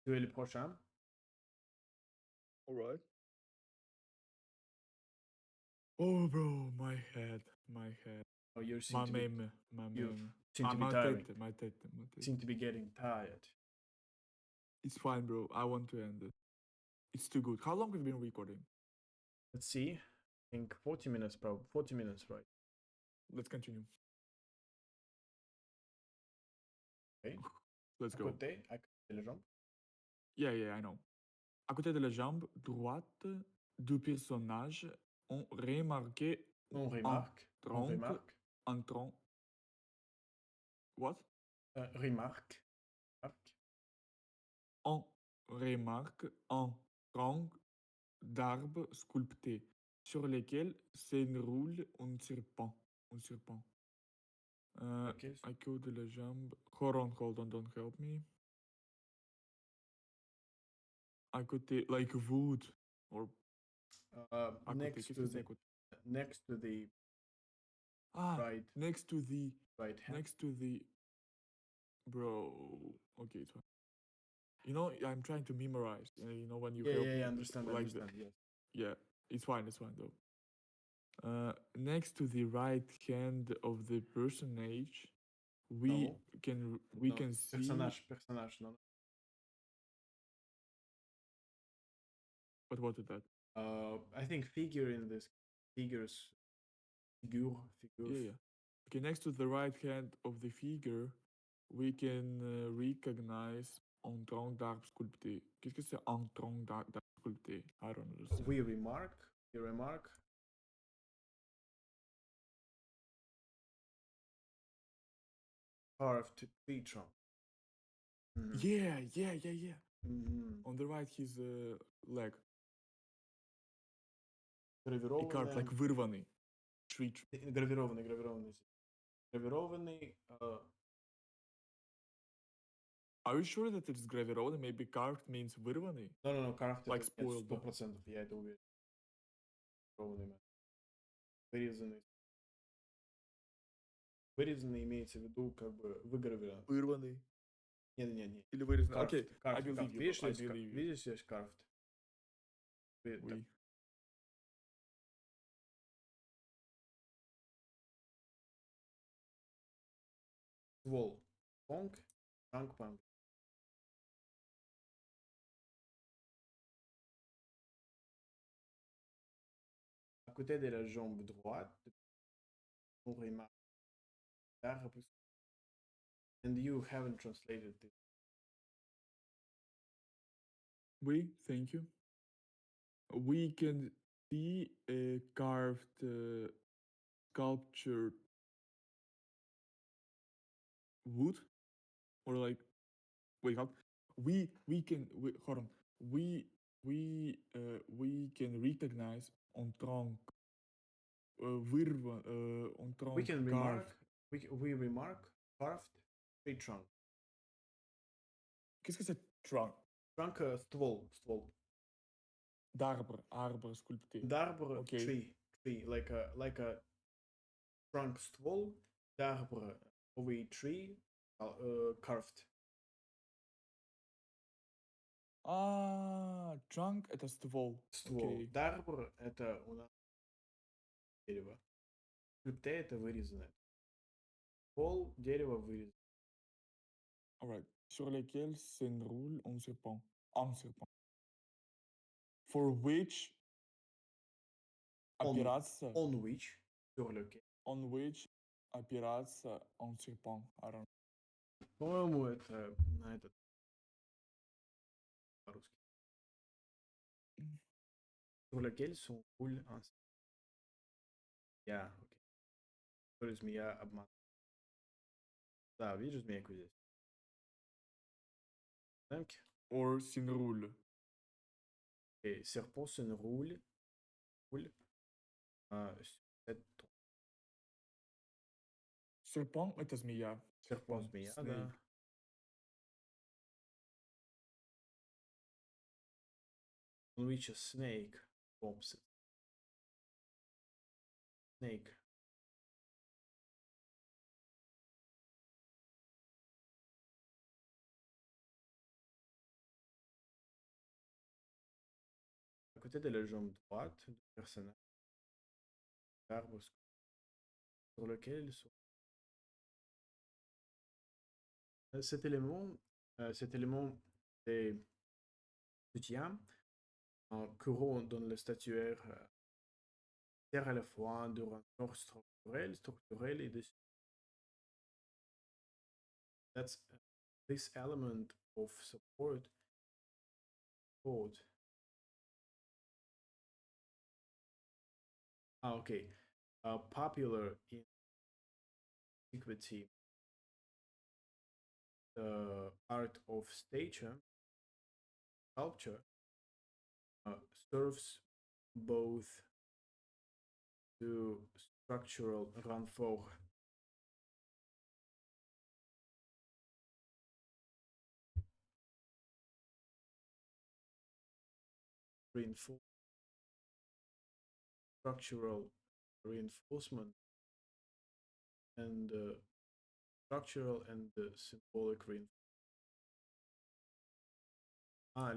A: Tu es le prochain.
B: All right. Oh, bro, my head.
A: Oh, you
B: My meme.
A: Seem to be tiring.
B: My tête.
A: Seem to be getting tired.
B: It's fine, bro. I want to end it. It's too good. How long have we been recording?
A: Let's see. I think 40 minutes, bro. 40 minutes, right?
B: Let's continue.
A: Okay.
B: Let's go.
A: À côté de la jambe.
B: Yeah, I know. À côté de la jambe droite, deux personnages ont remarqué
A: On remarque.
B: un tronc. What?
A: Remarque.
B: On remarque un tronc d'arbre sculpté sur lequel s'enroule un serpent.
A: Okay.
B: À côté de la jambe. Hold on, don't help me. À côté, like wood, or
A: next to the right.
B: Next to the
A: Right hand.
B: next to the bro. Okay, it's fine. You know, I'm trying to memorize. You know, when you help me,
A: Yeah, understand.
B: like
A: Understand. Yes.
B: Yeah, it's fine though. Next to the right hand of the personage, we can see
A: personnage. No.
B: But what is that?
A: I think figure in this figures. Figure.
B: Yeah. Okay, next to the right hand of the figure, we can recognize un tronc d'arbre sculpté. Qu'est-ce que c'est un tronc d'arbre sculpté? I don't understand.
A: We remark. carved tree trunk.
B: Yeah. On the right, his leg. He carved like вырванный. Tree.
A: Гравированный. Гравированный.
B: Are you sure that it's гравированный? Maybe carved means вырванный?
A: No, carved
B: Like
A: это
B: spoiled, да?
A: 100%, я это уверен. Гравированный. Вырезанный. Вырезанный имеется в виду как бы выгравирован.
B: Вырванный.
A: Не.
B: Или вырезанный.
A: Carved,
B: Окей, I
A: carved,
B: believe
A: carved.
B: you.
A: Видишь,
B: I
A: здесь
B: believe you.
A: видишь, здесь carved.
B: Oui.
A: Ствол. Long, trunk, pump. À côté de la jambe droite, on remarque l'arbre. And you haven't translated it.
B: Oui, thank you. We can see a carved sculptured wood, or like, wait, how? We can hold on. We can recognize on trunk on trunk
A: We can
B: carved.
A: we remark carved tree trunk.
B: Qu'est-ce que c'est trunk?
A: Trunk, ствол.
B: Arbre sculpté.
A: D'arbre,
B: Okay.
A: tree, like a trunk ствол, d'arbre of a tree, carved.
B: Trunk это ствол.
A: Ствол.
B: Okay.
A: D'arbre это у нас дерево. Sculpté это вырезанное. Ствол, дерево вырезано.
B: Alright. Sur lesquels s'enroule un serpent. For which опирается.
A: On which, sur lequel.
B: On which опирается un serpent. I don't know.
A: По-моему, это на этот по-русски. Sur lequel s'enroule un змея. Окей. Который змея обманывает. Да, видишь змейку здесь? Donc,
B: Or s'enroule.
A: et serpent s'enroule sur cette tronc.
B: Serpent это змея.
A: Serpent змея,
B: Snake.
A: да. On which a snake hops it. Snake. À côté de la jambe droite du personnage, l'arbre sur lequel ils sont. Cet élément est soutien courant dans le statuaire sert à la fois de rapport structurel et de. That's this element of support. Okay. Popular in antiquity, the art of sculpture serves both to structural structural reinforcement and structural and symbolic reinforcement.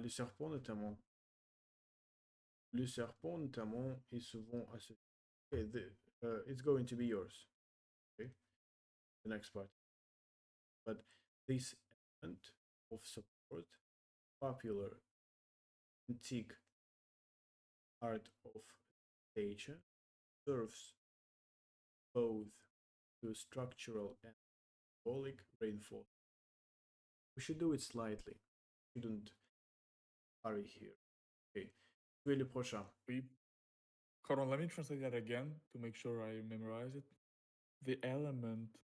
A: Le serpent notamment. Le serpent notamment est souvent associé. Okay, it's going to be yours. Okay, the next part. But this element of support, popular antique art of nature, serves both to structural and symbolic reinforcement. We should do it slightly. We shouldn't hurry here. Okay. Tu es le prochain.
B: Oui. Hold on, let me translate that again to make sure I memorize it. The element.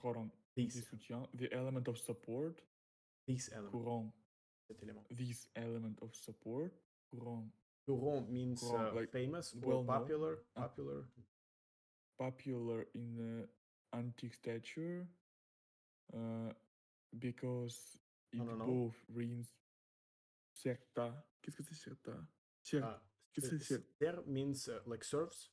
B: Hold on.
A: This.
B: Des soutiens. The element of support.
A: This element.
B: Courant.
A: Cet élément.
B: This element of support. Courant.
A: Courant means
B: Courant, like
A: famous or
B: well known.
A: popular.
B: Ah.
A: Popular.
B: Popular in antique stature. Because it
A: No.
B: both means certa. Qu'est-ce que c'est certa? Qu'est-ce que c'est certa?
A: There means like serves.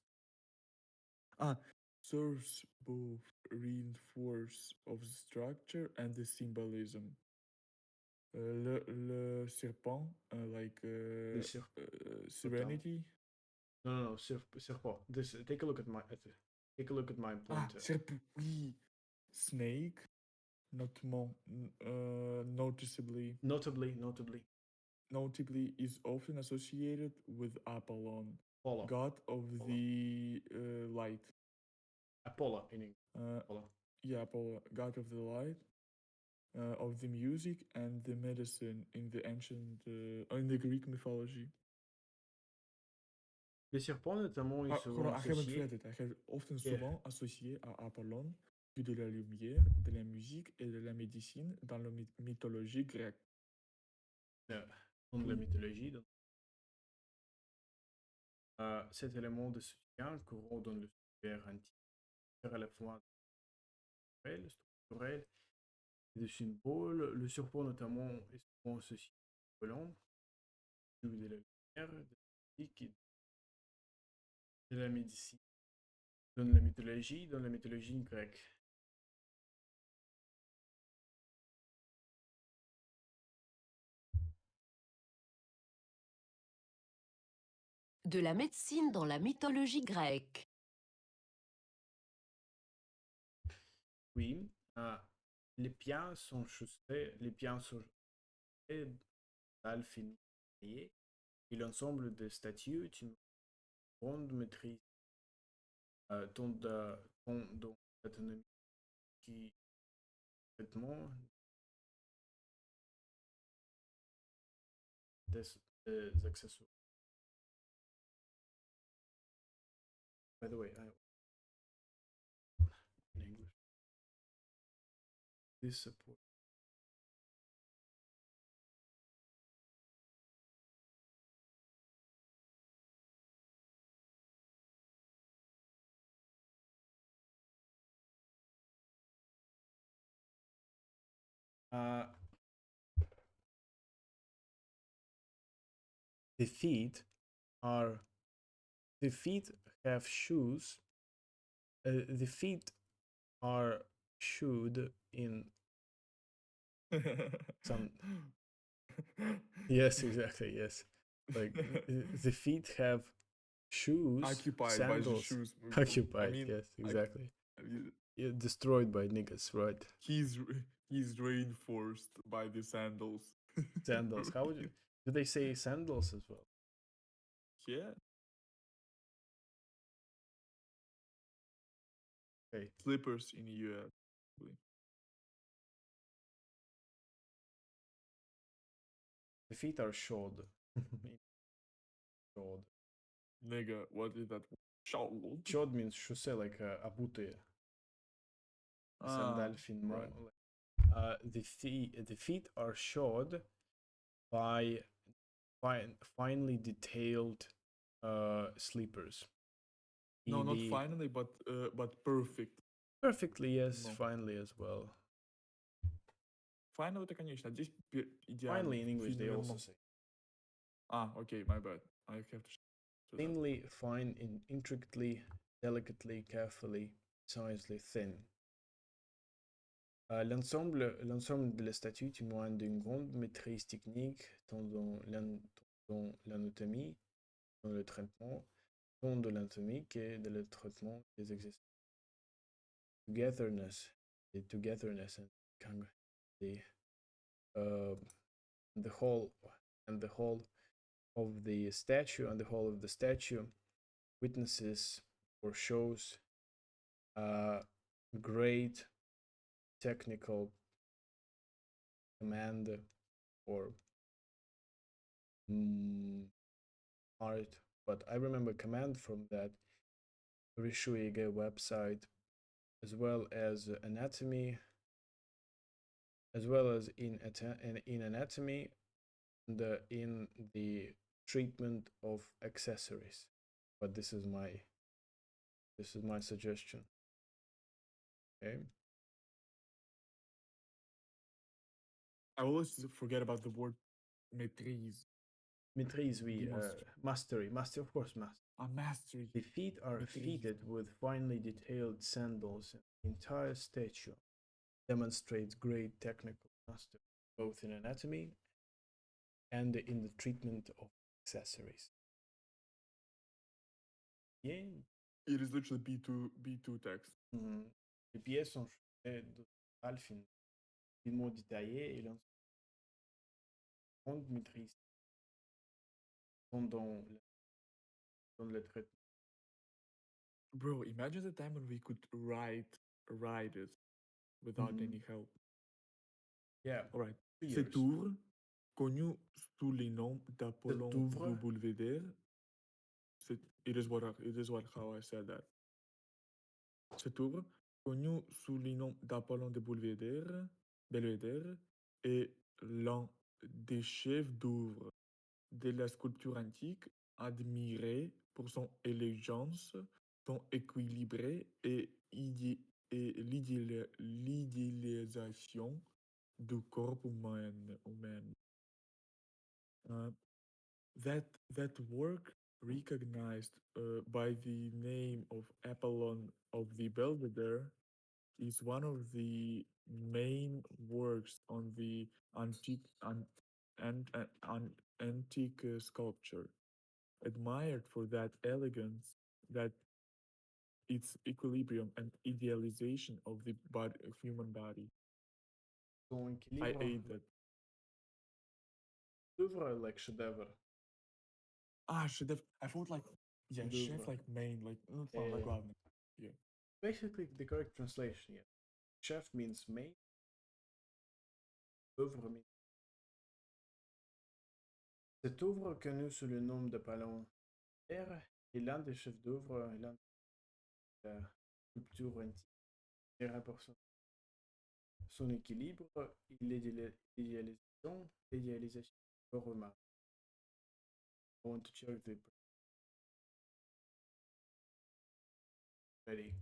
B: Serves both reinforce of the structure and the symbolism. Le serpent, like serenity.
A: No, serpent. This. Take a look at my. Take a look at my pointer.
B: Serpent. Oui. Snake. Noticeably is often associated with Apollon,
A: Apollo.
B: god of the light.
A: Apollo in English. Apollo.
B: Yeah, Apollo, god of the light, of the music and the medicine in the ancient, in the Greek mythology.
A: Les serpents, notamment, ils sont
B: I haven't
A: associés.
B: read it. I have often
A: Yeah.
B: souvent associé à Apollon de la lumière, de la musique et de la médecine dans la mythologie grecque.
A: Dans la mythologie. Cet élément de soutien courant dans le super antique à la fois structurel et de symbole. Le serpent, notamment, est souvent associé à Apollon, de la lumière, de la musique et de la médecine. Dans la mythologie grecque.
C: De la médecine dans la mythologie grecque.
A: Oui, les pieds sont chaussés d'alphes et l'ensemble des statues est une grande maîtrise tant l'autonomie qui traitement des accessoires. By the way, in English, this support. The feet have shoes. The feet are shoed in some. Yes, exactly. Yes, like the feet have shoes.
B: Occupied
A: sandals.
B: by the shoes.
A: Occupied.
B: I mean,
A: yes, exactly.
B: I-
A: Yeah, destroyed by niggas, right?
B: He's reinforced by the sandals.
A: Sandals. How would you? Do they say sandals as well?
B: Yeah.
A: Okay.
B: Slippers in the US.
A: The feet are shod. Shod.
B: Nigga, what is that? Shod.
A: Shod means chaussée, like abute. Sandal finement.
B: right.
A: The feet are shod by finely detailed sleepers.
B: No, not finally, but perfect.
A: Perfectly, yes.
B: No.
A: Finally as well.
B: Finally, это конечно. Здесь идеально.
A: Finally in English they also say.
B: Okay, my bad. I have to.
A: Thinly, fine, intricately, delicately, carefully, precisely, thin. L'ensemble de la statue témoigne d'une grande maîtrise technique tant dans l'anatomie, dans le traitement, tant de l'anatomie que de le traitement des exercices. Togetherness and the whole of the statue and the whole of the statue witnesses or shows great technical command or art, but I remember command from that Rishuige website, as well as anatomy as well as in anatomy and in the treatment of accessories. But this is my suggestion. Okay.
B: I always forget about the word maîtrise.
A: Maîtrise, oui. Mastery, of course, mastery.
B: A mastery.
A: The feet are
B: Maîtrise.
A: fitted with finely detailed sandals, and the entire statue demonstrates great technical mastery, both in anatomy and in the treatment of accessories. Bien.
B: It is literally B2 text.
A: Les pièces sont d'oral finement détaillées et l'ensemble maîtrise dans le traitement.
B: Bro, imagine the time when we could write it without any help.
A: Yeah.
B: Alright.
A: 2
B: Cet
A: years.
B: ouvre, connu sous les noms d'Apollon
A: Cet ouvre.
B: du Belvédère, it is what how I said that. Cet ouvre, connu sous les noms d'Apollon de Belvédère, est l'un des chefs d'œuvre de la sculpture antique, admiré pour son élégance, son équilibre et l'idéalisation du corps humain. That work, recognized by the name of Apollon of the Belvedere, is one of the main works on the antique sculpture, admired for that elegance, that its equilibrium and idealization of the human body.
A: Son
B: I
A: équilibre.
B: ate that.
A: Œuvre, like chef-d'œuvre.
B: Chef-d'œuvre. I thought like, yeah, chef, like main, like, like главный. Yeah.
A: Basically, the correct translation, yeah. Chef means main. Œuvre means. Cet œuvre, connu sous le nom d'Apollon est l'un des chefs d'œuvre, l'un de la sculpture antique. Très important. Son équilibre et l'idéalisation du corps humain. I want to check the. Ready.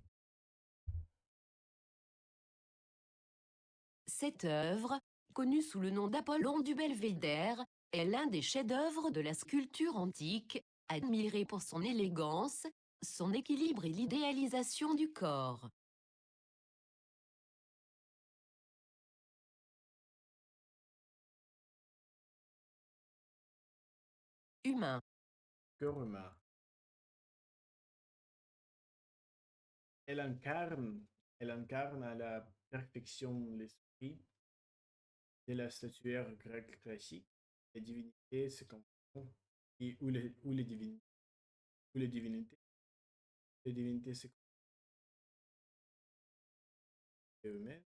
C: Cette œuvre, connue sous le nom d'Apollon du Belvédère, est l'un des chefs-d'œuvre de la sculpture antique, admiré pour son élégance, son équilibre et l'idéalisation du corps. Humain.
A: Corps humain. Elle incarne à la perfection l'esprit de la statuaire grecque classique. Les divinités se confondent ou les divinités. Les divinités se confondent eux-mêmes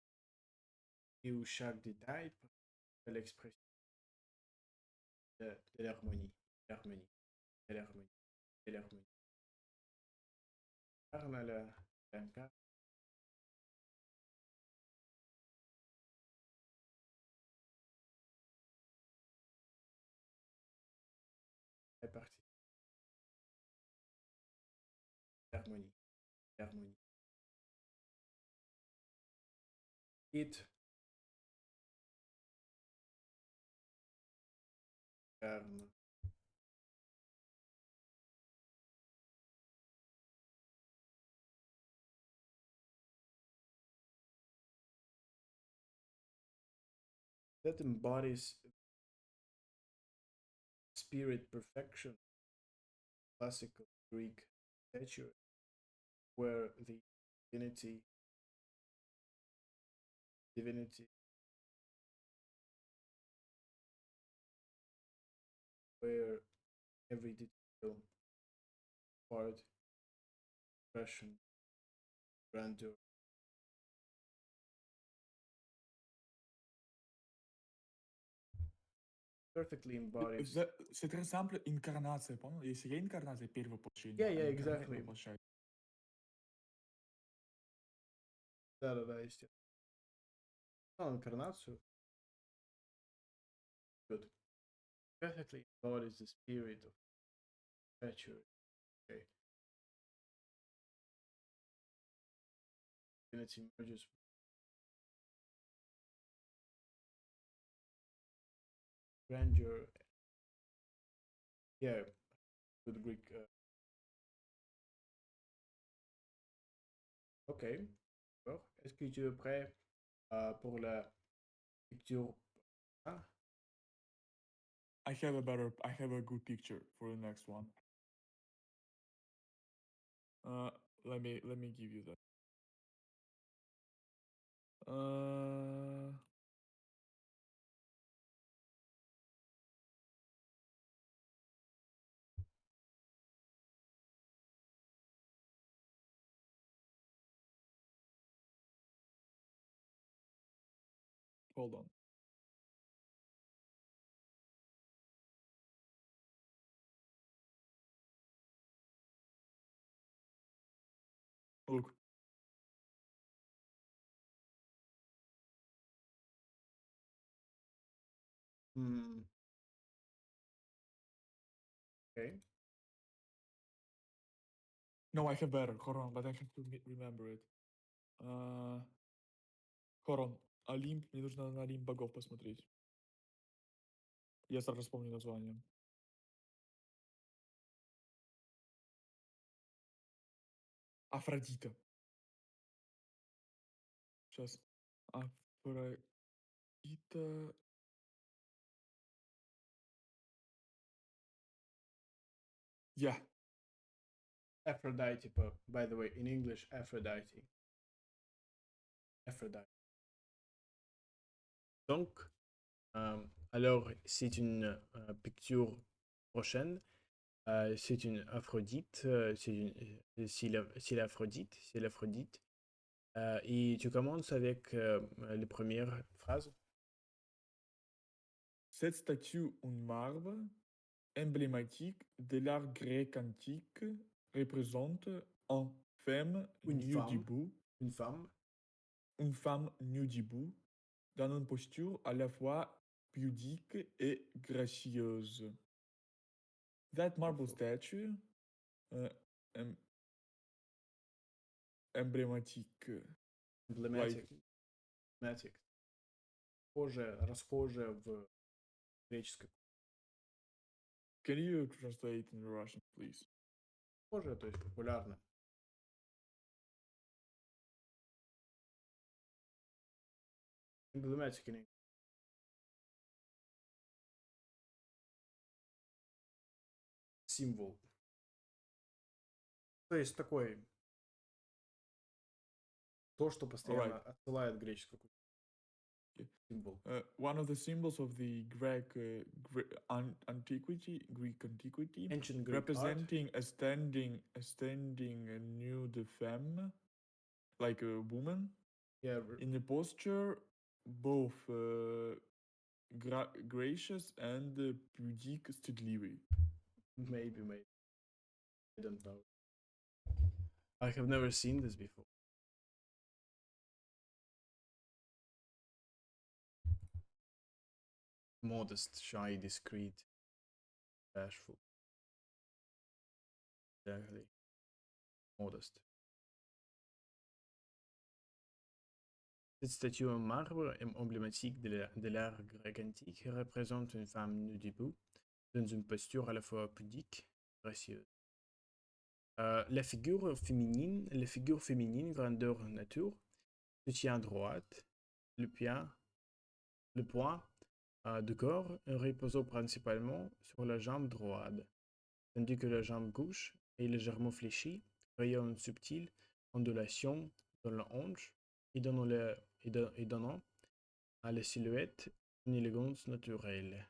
A: et où chaque détail est l'expression de l'harmonie. Incarne la partie l'harmonie. It incarne that embodies spirit perfection, classical Greek statue, where the divinity where every detail, part, expression, grandeur. Perfectly embodies.
B: C'est très simple, инкарнация, понял? Если реинкарнация, первое воплощение.
A: Yeah, exactly. Да, естественно. Инкарнацию. Good. Perfectly embodies the spirit of treachery. Okay. And it emerges grandeur. Yeah, good Greek. Ok. D'accord. Est-ce que tu es prêt pour la lecture? Ah,
B: I have a good picture for the next one. Let me give you that. Hold on. Look.
A: hmm. Okay.
B: No, I have better. Hold on, but I have to remember it. Hold on. Олимп. Мне нужно на Олимп богов посмотреть. Я сразу вспомню название. Афродита. Сейчас. Афродита. Yeah.
A: Aphrodite, by the way, in English, Aphrodite. Aphrodite. Donc, alors, c'est une picture prochaine. C'est une Aphrodite. C'est l'Aphrodite. C'est l'Aphrodite. Et tu commences avec les premières phrases.
B: Cette statue en marbre, emblématique de l'art grec antique, représente une femme nue debout. Une femme nue debout, dans une posture à la fois pudique et gracieuse. That marble statue, em- emblématique.
A: Emblematic. Emblematic. Расхожее в греческой.
B: Can you translate in Russian, please?
A: Расхожее, то есть популярно. Emblematic in English. Символ. То есть такой, то, что постоянно отсылает греческую культуру. Symbol.
B: One of the symbols of the Greek antiquity,
A: Ancient Greek
B: representing a standing nude femme, like a woman, in a posture both gracious and pudique stidlivy.
A: Maybe. I don't know. I have never seen this before. Modest, shy, discreet, bashful. Exactly. Modest. Cette statue en marbre emblématique de l'art grec antique représente une femme nue debout, dans une posture à la fois pudique et gracieuse. La figure féminine, grandeur nature, se tient droite, le poing du corps reposant principalement sur la jambe droite, tandis que la jambe gauche est légèrement fléchie, créant une subtile ondulation dans la hanche et donnant à la silhouette une élégance naturelle.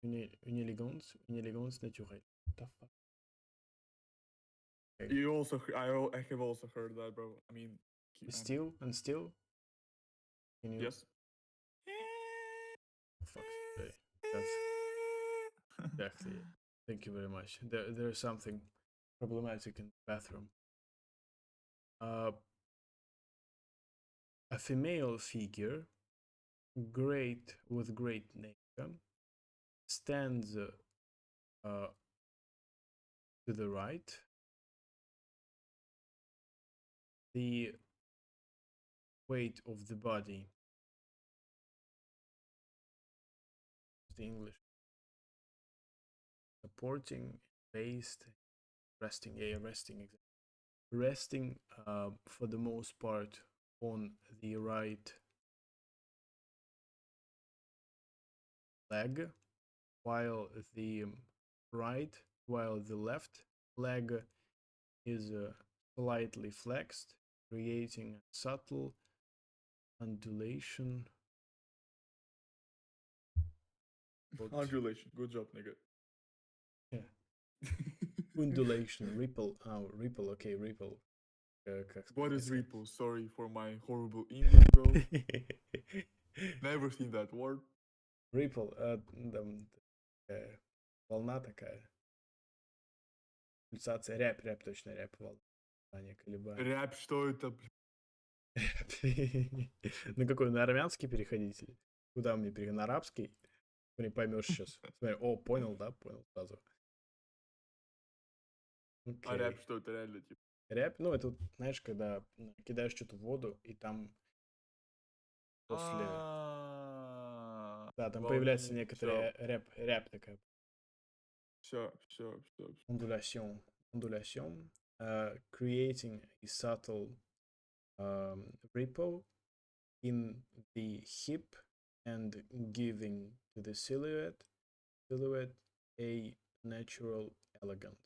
A: Une élégance naturelle. What the fuck?
B: Okay. I have also heard that, bro. I mean,
A: still? Can you?
B: Yes.
A: Fuck. That's exactly it. Thank you very much. There's something problematic in the bathroom. A female figure, with great nature, stands to the right. The weight of the body. The English. Supporting, based, resting. Yeah, resting. Exactly. Resting for the most part on the right leg, while the left leg is slightly flexed, creating a subtle undulation.
B: Undulation. Good job, nigga.
A: Yeah. Undulation, ripple. Oh, ripple. Okay, ripple.
B: What is ripple? Sorry for my horrible English, bro. Never seen that word.
A: Ripple. Волна такая. Пульсация. Рэп, точно, рэп. Волна. Колебания.
B: Рэп, что это, блин?
A: Ну какой, на армянский переходите? Куда мне переходить? На арабский? Ты не поймешь сейчас. Смотри, о, понял, да? Понял сразу.
B: А рэп, что это реально, типа?
A: Рэп, ну это, знаешь, когда кидаешь что-то в воду, и там после... Да, там появляется некоторая рэп такая.
B: Все.
A: Ondulation. Creating a subtle ripple in the hip and giving to the silhouette a natural elegance.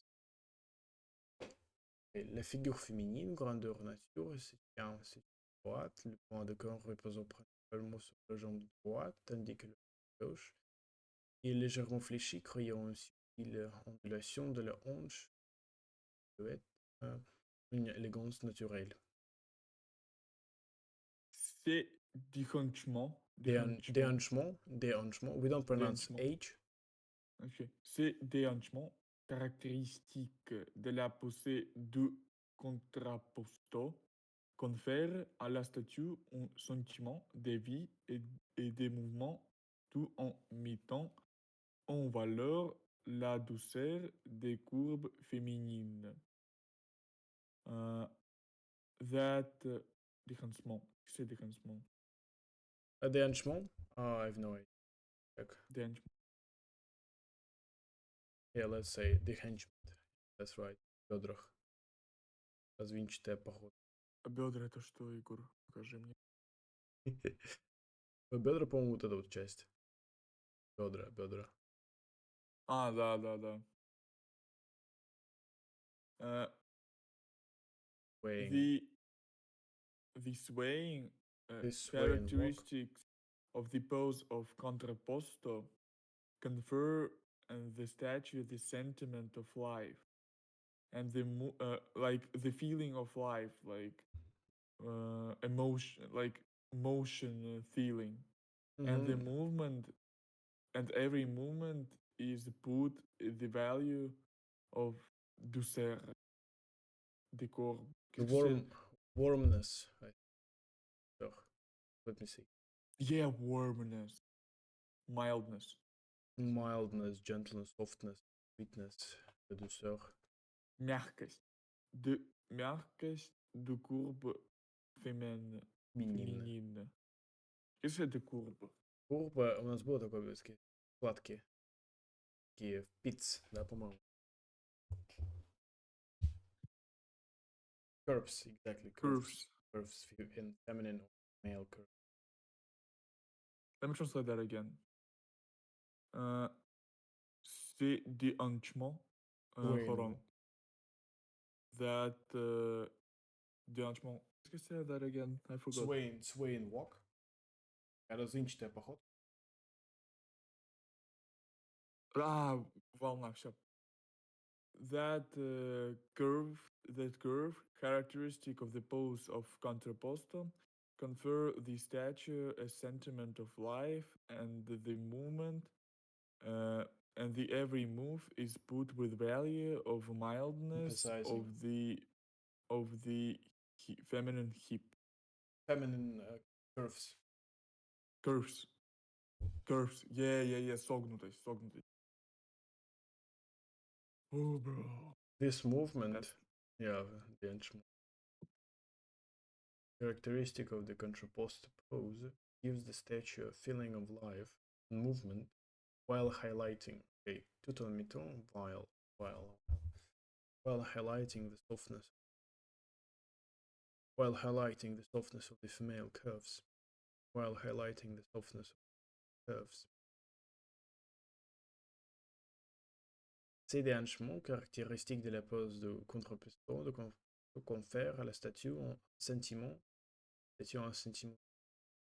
A: Et la figure féminine, grandeur nature, se tient droite, le point de corps reposant principalement sur la jambe droite, tandis que la gauche est légèrement fléchie, créant aussi l'ondulation de la hanche, une élégance naturelle.
B: C'est déhanchement.
A: Déhanchement. We don't pronounce H.
B: Ok. C'est déhanchement caractéristique de la posée du contrapposto confère à la statue un sentiment de vie et de mouvement tout en mettant en valeur la douceur des courbes féminines. Déhanchement. C'est déhanchement.
A: Déhanchement? I have no idea.
B: Déhanchement.
A: Yeah, let's say déhanchement. That's right. Бедрах. Развинчатая походка.
B: А бедра это что, Егор? Покажи мне.
A: Бедра, по-моему, вот эта вот часть. Бедра.
B: А, да.
A: Swaying.
B: The swaying
A: sway and
B: characteristics of the pose of contrapposto confer on the statue the sentiment of life and the like the feeling of life, like emotion feeling, and the movement, and every movement is put the value of douceur, the corps.
A: Warmness. Let me see.
B: Yeah, warmness, mildness,
A: gentleness, softness, sweetness, douceur.
B: Мягкость. Мягкость de courbe féminine. Qu'est-ce que c'est de courbe?
A: Courbe, у нас было такое, складки. Такие пиц, да, по-моему. Curves, exactly. Curves in feminine or male curve.
B: Let me translate that again. C'est déhanchement. Hold on. That déhanchement. Qu'est-ce que c'est that again? I forgot.
A: Sway and walk. Развинчатая походка.
B: Волна, все. That curve characteristic of the pose of contrapposto confer the statue a sentiment of life and the movement and the every move is put with value of mildness of the feminine hip.
A: Feminine curves.
B: Curves. Yeah. Sognutai. Oh, bro.
A: This movement,
B: That's
A: yeah, the Endschmuck, characteristic of the contrapposto pose, gives the statue a feeling of life and movement while highlighting, okay, tout en mettant, while highlighting the softness, of the female curves, C'est des hanchements caractéristiques de la pose de contrapposto confère à la statue un sentiment,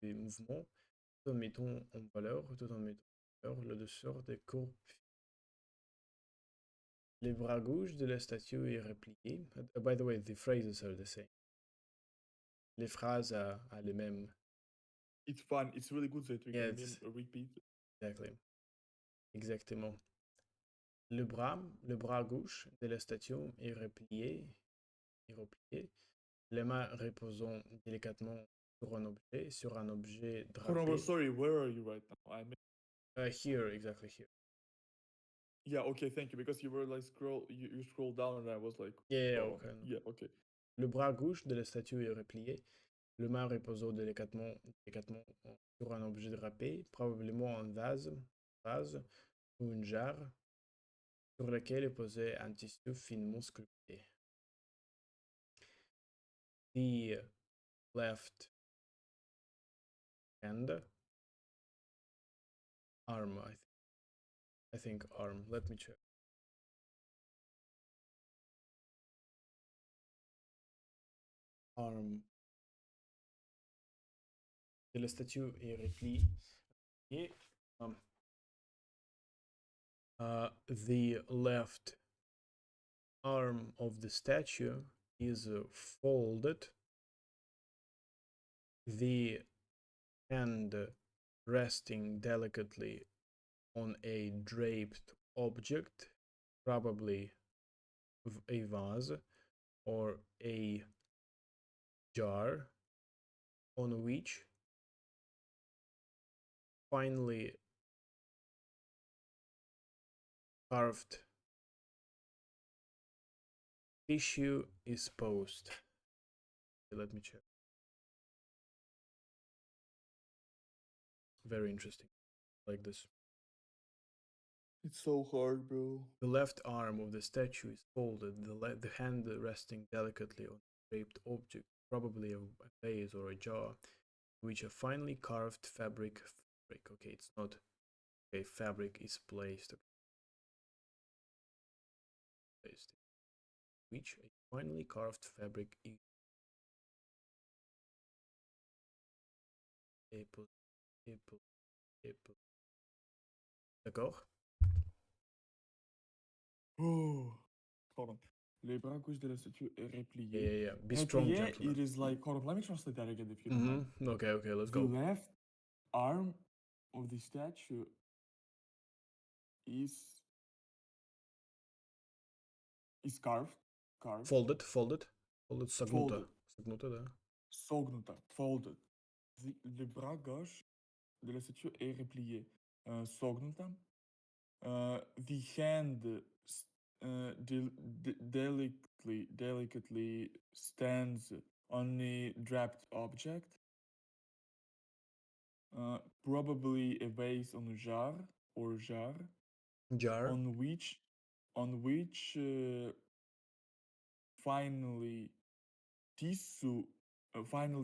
A: des mouvements, tout en mettant en valeur, le dessous des courbes. Les bras gauche de la statue est replié. By the way, the phrases are the same. Les phrases are les mêmes.
B: it's fun. It's really good that we
A: Yeah,
B: can repeat.
A: Exactly. Exactement. Le bras gauche de la statue est replié, les mains reposant délicatement sur un objet
B: Hold on, bro.
A: drapé.
B: Sorry, where are you right now?
A: Here, exactly here.
B: Yeah, okay, thank you. Because you were like you scroll down and I was like,
A: Yeah,
B: oh,
A: okay.
B: yeah, okay.
A: Le bras gauche de la statue est replié, le main reposant délicatement sur un objet drapé, probablement un vase ou une jarre, sur lequel est posé un tissu finement sculpté. The left hand arm, I think arm. Let me check. Arm de la statue est replié. The left arm of the statue is folded. The hand resting delicately on a draped object, probably a vase or a jar, on which finely carved tissue is posed. Let me check. Very interesting, like this.
B: It's so hard, bro.
A: The left arm of the statue is folded, the hand resting delicately on a draped object, probably a vase or a jar, which a finely carved fabric. Okay, it's not. Okay, fabric is placed. Which a finely carved fabric is. D'accord?
B: Oh, hold on. Les bras gauche de la statue est replié.
A: Yeah. Be strong,
B: Replié,
A: gentlemen.
B: it is like, hold on, let me translate that again if you don't mind.
A: Okay, let's
B: The
A: go.
B: left arm of the statue is carved.
A: Folded. Sognuta, да.
B: Sognuta, folded. Le bras gauche de la statue est replié. Sognuta. The hand delicately stands on a draped object. Probably a vase on a jar or jar. On which finally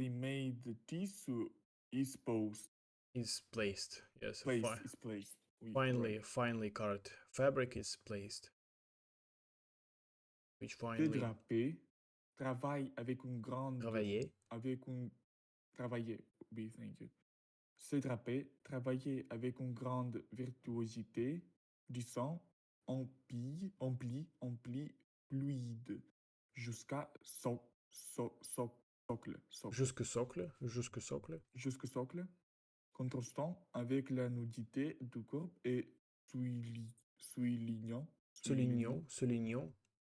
B: made tissue is posed.
A: Is placed. Yes.
B: Is placed. Oui,
A: finely carved fabric is placed. Which finally.
B: Dédrapé travaille avec une grande.
A: Travailler.
B: Travailler. Oui, thank you. Se draper, travailler avec une grande virtuosité du son, ampli, fluide, jusqu'à socle.
A: Jusque socle.
B: Contrastant avec la nudité du corps et soulignant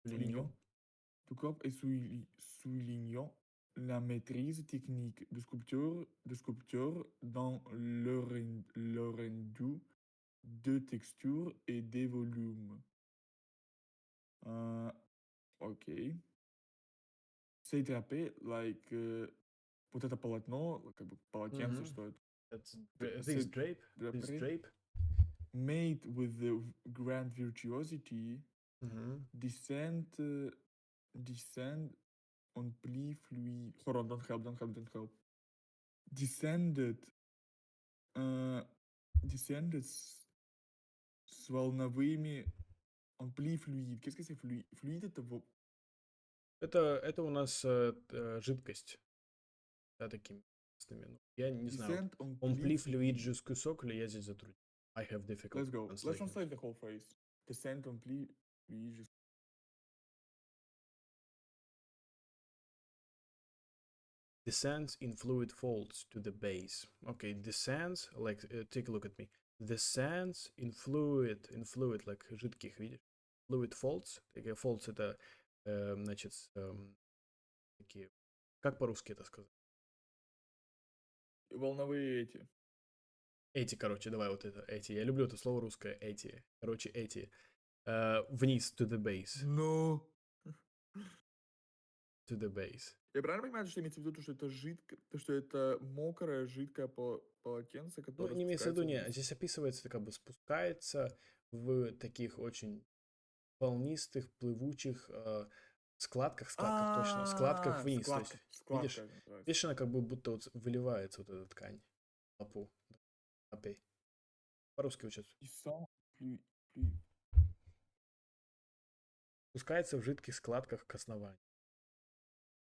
B: du corps et soulignant la maîtrise technique de sculpture dans le rendu de texture et des volumes. Ok. C'est drapé, like, вот это полотно, как бы полотенце,
A: Mhm.
B: что это?
A: This
B: C'est
A: drape. This
B: drapé,
A: drape.
B: made with the grand virtuosity,
A: Mhm.
B: descend on pli fluid. Hold on, don't help. Descended, descended с волновыми on pli fluide. Qu'est-ce que c'est fluide? Fluide это
A: Это у нас жидкость. Да, такими местами. Ну, я не знаю.
B: descend on
A: Он
B: pli
A: pli fluide
B: fluide.
A: jusqu'au socle, я здесь затруднен. I have difficult
B: Let's go. Let's
A: translation.
B: translate the whole phrase. Descend on pli fluide.
A: Descends in fluid folds to the base. Okay, descends, like, take a look at me. Descends in fluid, like жидких, видишь? Fluid folds. Такие folds это, значит, такие, как по-русски это сказать?
B: Волновые эти.
A: Эти, короче, давай вот это, эти. Я люблю это слово русское, эти. Короче, эти. Вниз, to the base.
B: No.
A: To the base.
B: Я правильно понимаю, что имеется в виду, что это что это мокрое, жидкое полотенце,
A: Ну,
B: которое
A: не имеется в виду,
B: спускается
A: не,
B: вниз?
A: здесь описывается, это как бы спускается в таких очень волнистых, плывучих складках, точно, складках вниз. То есть, видишь,
B: Складка называется.
A: видишь, она как бы будто вот выливается, вот эта ткань. Лапу. Опей. По-русски учат. Спускается в жидких складках к основанию.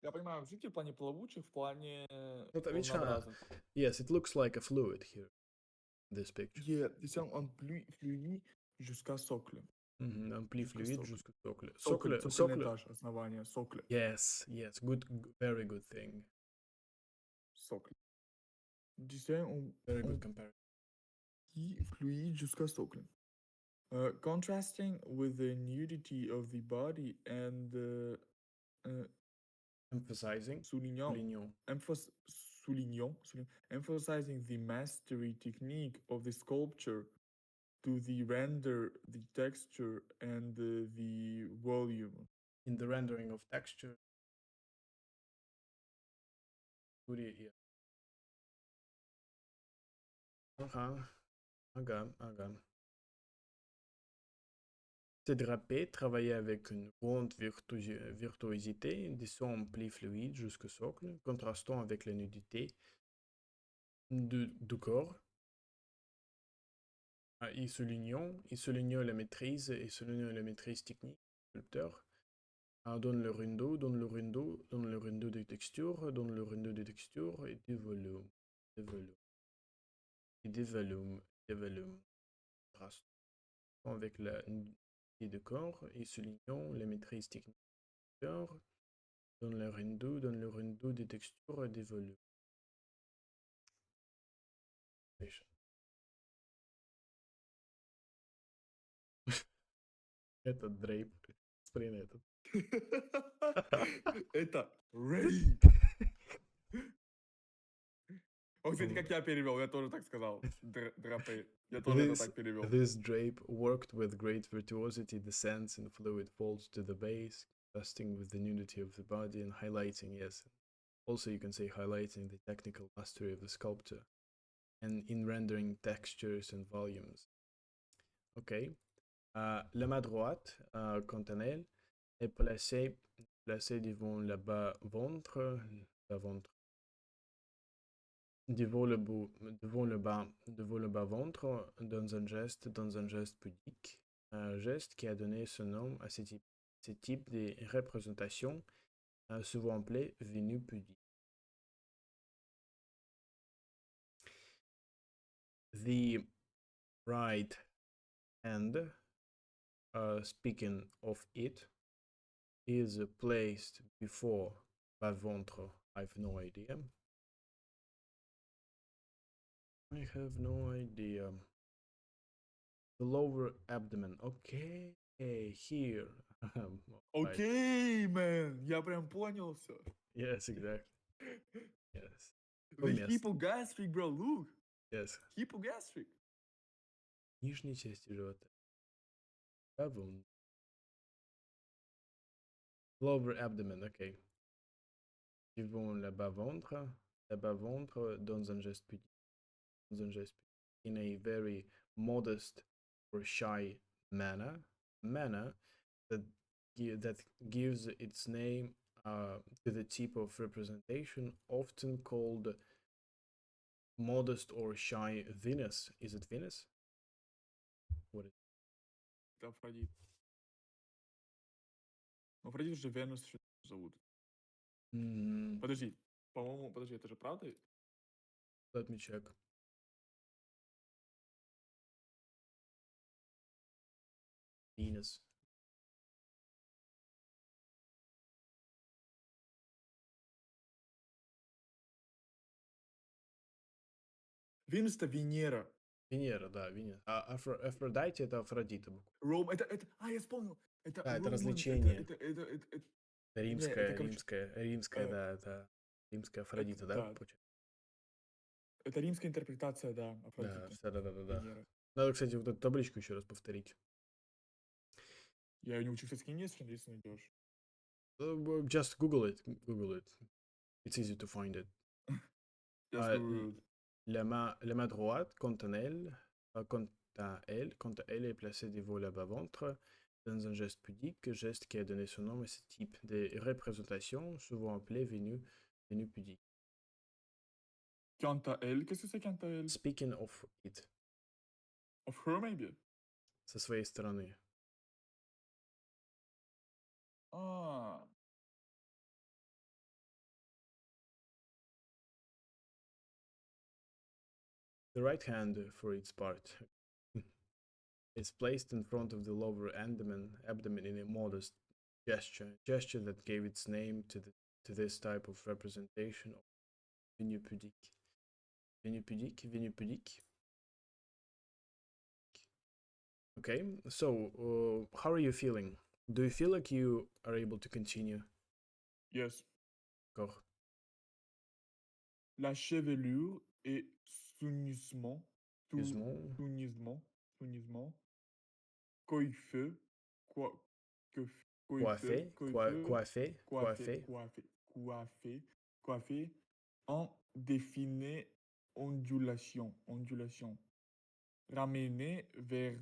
B: Я понимаю, в жидких в плане плавучих, в плане
A: Ну, там, видишь,
B: волнообразных.
A: yes, it looks like a fluid here, this picture.
B: Yeah, descend on fluid jusqu'à socle.
A: Un pli
B: Jusqu'à
A: fluide
B: socle.
A: jusqu'au socle.
B: Цокольный
A: Socle.
B: этаж, основание, сокле.
A: Yes, good, very good thing.
B: Socle. Descend on
A: Very good comparison.
B: fluid jusqu'à socle. Contrasting with the nudity of the body and
A: Emphasizing.
B: soulignant, emphasizing the mastery technique of the sculpture to the render, the texture, and the volume.
A: In the rendering of texture. Yeah. Ага. C'est drapé, travailler avec une grande virtuosité, descend en pli fluide jusqu'au socle, contrastant avec la nudité du corps. Et soulignant la maîtrise technique du sculpteur. Donne le rendu de texture, donne le rendu de texture et du volume. Des volumes. Contrastant avec la nudité du corps et soulignant la maîtrise technique du sculpteur. Donne le rendu de texture et du volume. Этот дрейп. Смотри на этот.
B: Это ready. О, кстати, как я перевел, я тоже так сказал. Драпе. Я тоже это так перевел.
A: This drape worked with great virtuosity, descends in fluid folds to the base, contrasting with the nudity of the body and highlighting, yes. Also, you can say highlighting the technical mastery of the sculptor and in rendering textures and volumes. Ok. La main droite, quant à elle, est placée devant le bas ventre, devant le bas ventre, dans un geste pudique, un geste qui a donné son nom à ce type de représentation, souvent appelé venu pudique. The right hand, speaking of it, is placed before bas ventre. I have no idea. The lower abdomen. Okay, here.
B: Окей, man. Я прям понял все.
A: Yes, exactly. Yes.
B: The
A: Место.
B: hypogastric, bro, look.
A: Yes.
B: Hypogastric.
A: Нижней части живота. Bavon. Lower abdomen, ok. Suivons le bas-ventre. Le bas-ventre dans un geste pudique. Dans un geste pudique. In a very modest or shy manner. Manner that, that gives its name to the type of representation often called modest or shy Venus. Is it Venus? What is
B: Это Афродит. Ну, Афродит же Венус еще зовут.
A: it?
B: Подожди, по-моему, подожди, это же правда?
A: Let me check. Venus.
B: Венус это Венера.
A: Венера, да, Венера. А Афродите это Афродита.
B: Ром, это, я вспомнил. Это
A: Да, это
B: Роман,
A: развлечение.
B: это
A: Римская,
B: это, короче,
A: римская, да, это римская Афродита, да?
B: да. Это римская интерпретация, да,
A: Да,
B: Афродиты.
A: да.
B: Венеры.
A: Надо, кстати, вот эту табличку еще раз повторить.
B: Я не учу кстати, немецкий, надеюсь, найдешь.
A: Just Google it. It's easy to find it. La main droite, quant à elle est placée devant le bas-ventre dans un geste pudique, geste qui a donné son nom à ce type de représentation, souvent appelée Vénus pudique.
B: Quant à elle, qu'est-ce que c'est quant à elle?
A: Speaking of it,
B: Of her, maybe?
A: со своей стороны.
B: Ah.
A: The right hand, for its part, is placed in front of the lower abdomen in a modest gesture that gave its name to this type of representation of Vénus pudique. Vénus pudique. Okay, so how are you feeling? Do you feel like you are able to continue?
B: Yes.
A: D'accord.
B: La chevelure est soigneusement, coiffée, coiffée en définie ondulation, ramenée vers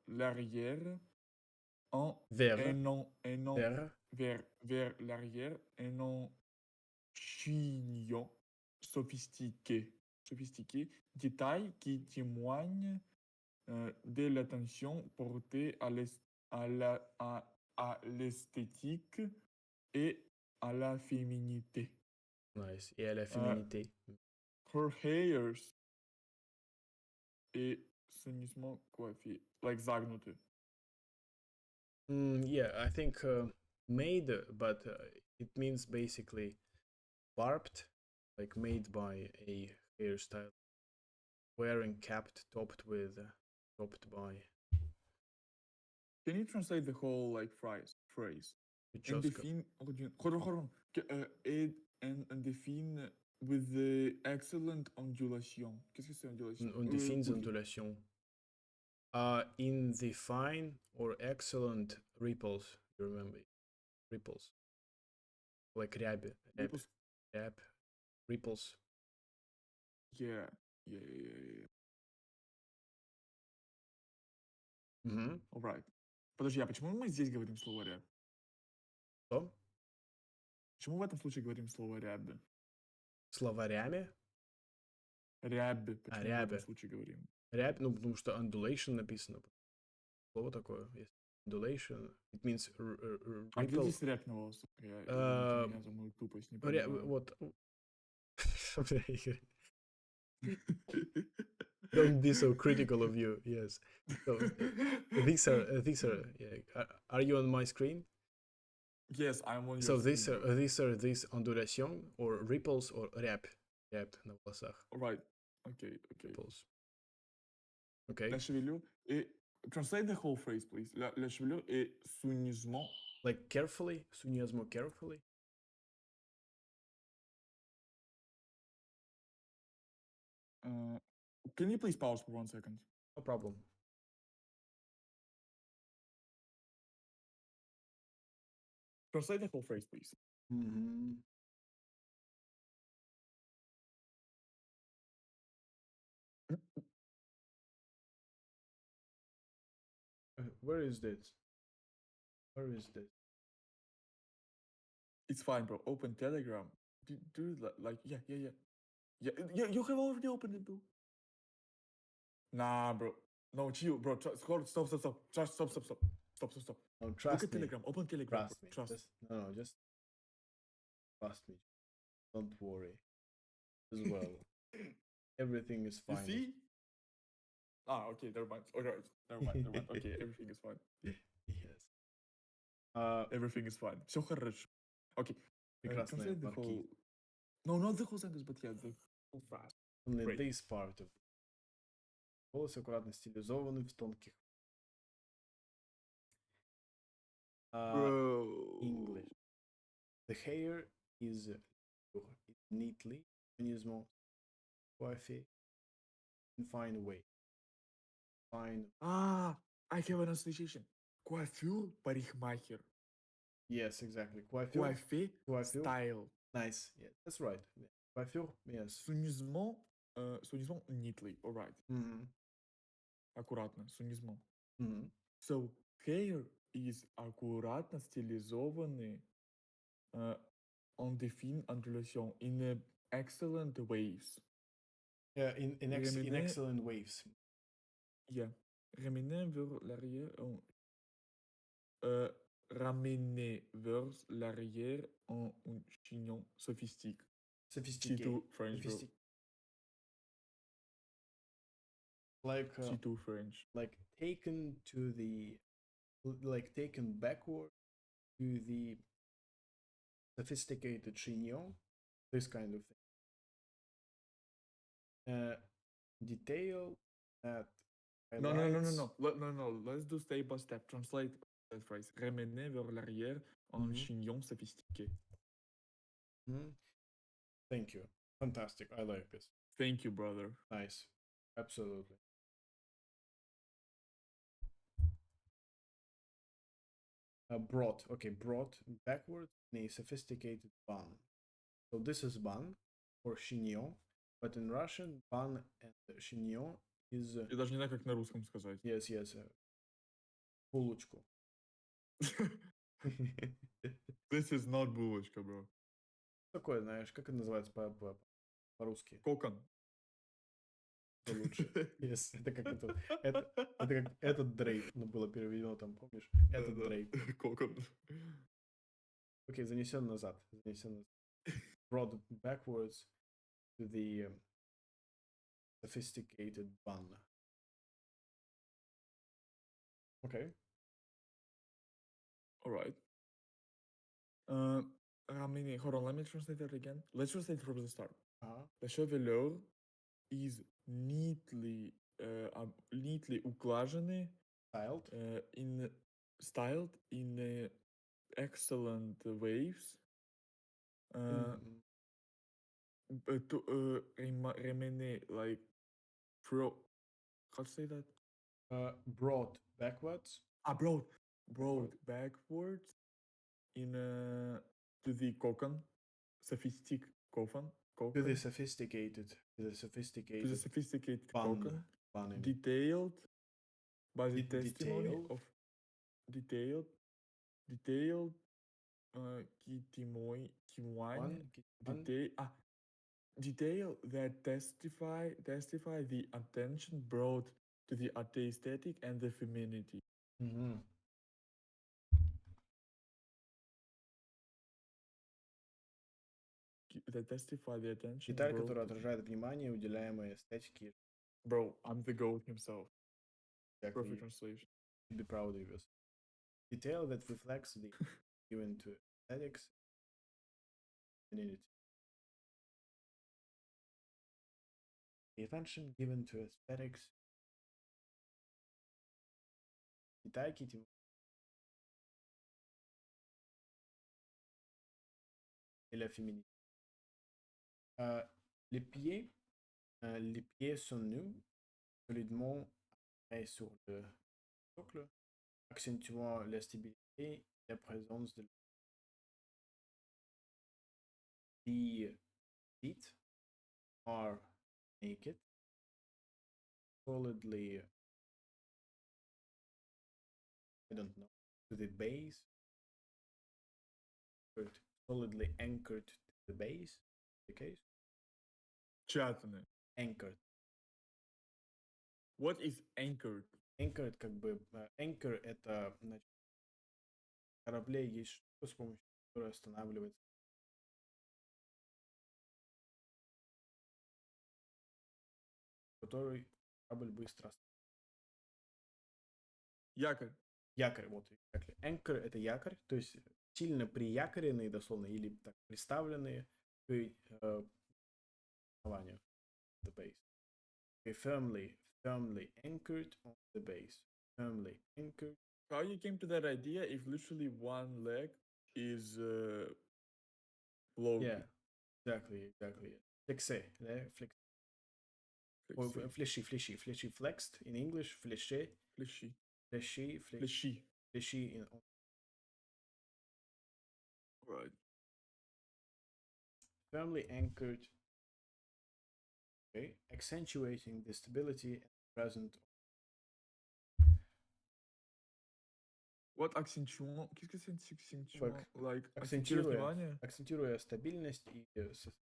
B: l'arrière vers l'arrière un en chignon sophistiqué, détail qui témoigne de l'attention portée à l'esthétique et à la féminité.
A: Nice. Et à la féminité.
B: Her hairs est soigneusement coiffée, like загнуты.
A: Yeah, I think made, but it means basically barbed, like made by a hairstyle, wearing capped, topped by.
B: Can you translate the whole like phrase? And define, and define with the excellent ondulation. Qu'est-ce que c'est ondulation?
A: On the fines ondulation. In the fine or excellent ripples, you remember? Ripples. Like ripples.
B: Yeah.
A: Mm-hmm.
B: Alright. Подожди, а почему мы здесь говорим слово ряб?
A: Что?
B: Почему в этом случае говорим слово рябь?
A: Словарями?
B: Рябь. Почему в
A: рябь.
B: этом случае говорим?
A: Рябь, ну потому что undulation написано. Слово такое есть. Undulation. It means ripple.
B: А где здесь рябь на волосах? Я за мою тупость не понимаю.
A: Вот. Don't be so critical of you. Yes. So these are. Are you on my screen?
B: Yes, I'm on your
A: so
B: screen.
A: These ondulation or ripples or rябь на волосах.
B: Right. Okay.
A: Ripples. Okay.
B: La chevelure est Translate the whole phrase, please. La chevelure est soigneusement.
A: Like carefully, soigneusement carefully.
B: Can you please pause for 1 second?
A: No problem.
B: Translate the whole phrase, please.
A: Mhm. Where is this? Where is this?
B: It's fine, bro. Open Telegram. Do like yeah. Yeah, you have already opened it, bro. Nah, bro. No, chill, bro. Stop. Just stop.
A: No,
B: Look
A: trust
B: at
A: me.
B: Telegram. Open Telegram.
A: Trust me.
B: Trust.
A: Just trust me. Don't worry. As well. Everything is
B: You
A: fine.
B: see? Ah, okay, never mind. Alright, never mind. Okay, everything is fine.
A: Yes.
B: Everything is fine. Все хорошо. Okay.
A: Прекрасные
B: Translate the
A: марки.
B: whole. No, not the whole sentence, but yeah, the whole phrase.
A: Only
B: Great.
A: this part of волосы аккуратно стилизованы в тонких.
B: Bro.
A: English. The hair is neatly, soigneusement coiffé in fine way. Fine.
B: Ah, I have an association. Coiffure, parikmacher.
A: Yes, exactly. Coiffure.
B: Coiffé,
A: Coiffure.
B: style.
A: Nice. Yeah, that's right. Yeah. Coiffure. Yes.
B: Soigneusement, soigneusement, neatly. Alright.
A: Mm-hmm.
B: Аккуратно, soigneusement.
A: Mm-hmm.
B: So, hair is аккуратно стилизованный en défine ondulation in excellent waves.
A: Yeah, in
B: Ramener-
A: excellent waves.
B: Yeah. Ramener vers l'arrière en... ramener vers l'arrière en un chignon sophistique.
A: Sophisticated.
B: C2 French, bro.
A: Like
B: C2 French.
A: like taken to the taken backward to the sophisticated chignon, this kind of thing. Detail that
B: No.
A: highlights.
B: No. Let's do step by step. Translate that phrase. Ramener vers l'arrière en un chignon sophistiqué.
A: Thank you. Fantastic. I like this.
B: Thank you, brother.
A: Nice. Absolutely. Brought. Okay, brought backward in a sophisticated bun. So this is bun or chignon, but in Russian, bun and chignon is.
B: Я даже не знаю, как на русском сказать.
A: Yes. Булочку.
B: This is not булочка, bro.
A: Такое, знаешь, как это называется по-русски?
B: Кокон.
A: Это лучше. Yes. Это как это как этот дрейп, ну, было переведено там, помнишь? Этот дрейп.
B: Кокон.
A: Окей, занесен назад. Brought backwards to the sophisticated bun. Okay.
B: All right. Ramini, hold on, let me translate that again. Let's translate from the start. La chevelure is neatly углажены, styled in excellent waves. Remené, like how to say that?
A: Brought backwards.
B: Brought backwards in to the cocon, sophisticated cocon.
A: To the sophisticated
B: cocon. Detailed by the testimony of detailed detail that testify the attention brought to the aesthetic and the femininity. That testify the attention.
A: Деталь, которая отражает внимание, уделяемое эстетике.
B: Bro, I'm the goat himself.
A: Exactly.
B: Perfect translation.
A: Be proud of yourself. Detail that reflects the given to aesthetics and femininity. The attention given to aesthetics détails qui te... Et la féminité. Euh, les pieds, les pieds sont nus, solidement et sur le socle, accentuant la stabilité et la présence de the feet are naked, solidly, I don't know, to the base, but solidly anchored to the base, the case,
B: Печатаны.
A: anchored.
B: What is anchored?
A: Anchored, как бы, anchor это, значит, в корабле есть штука, с помощью которой останавливается, который корабль быстро
B: Якорь.
A: якорь, вот, exactly. Anchor это якорь, то есть сильно приякоренные, дословно, или так приставленные к основанию, the base. Okay, firmly anchored on the base. Firmly anchored.
B: How you came to that idea if literally one leg is floating?
A: Yeah, exactly. Flexé, or
B: Flexé.
A: fleshy, flexed in English, fleshy,
B: Fleshy.
A: fleshy in
B: Right.
A: firmly anchored. Okay, accentuating the stability and present.
B: What accentuant? Qu'est-ce que c'est accentuant?
A: Like,
B: Like акцентирует внимание?
A: акцентируя стабильность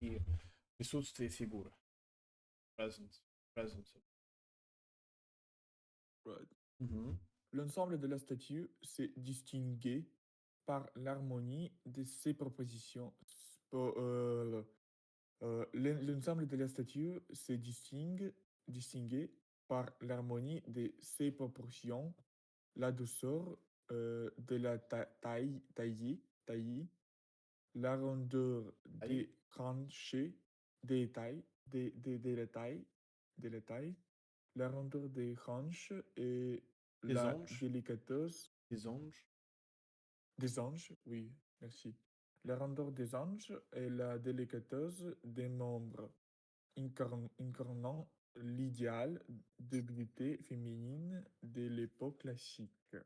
A: и присутствие фигуры. Presence.
B: Right.
A: Mhm.
B: L'ensemble de la statue s'est distingué par l'harmonie de ses propositions. L'ensemble de la statue s'est distingué par l'harmonie de ses proportions, la douceur de la taille, la rondeur des hanches, des tailles, de la taille, la rondeur des hanches et
A: Des
B: la
A: anges.
B: délicatesse
A: Des anges.
B: des anges, oui, merci. La rondeur des anges et la délicatesse des membres, incarnant l'idéal de beauté féminine de l'époque classique.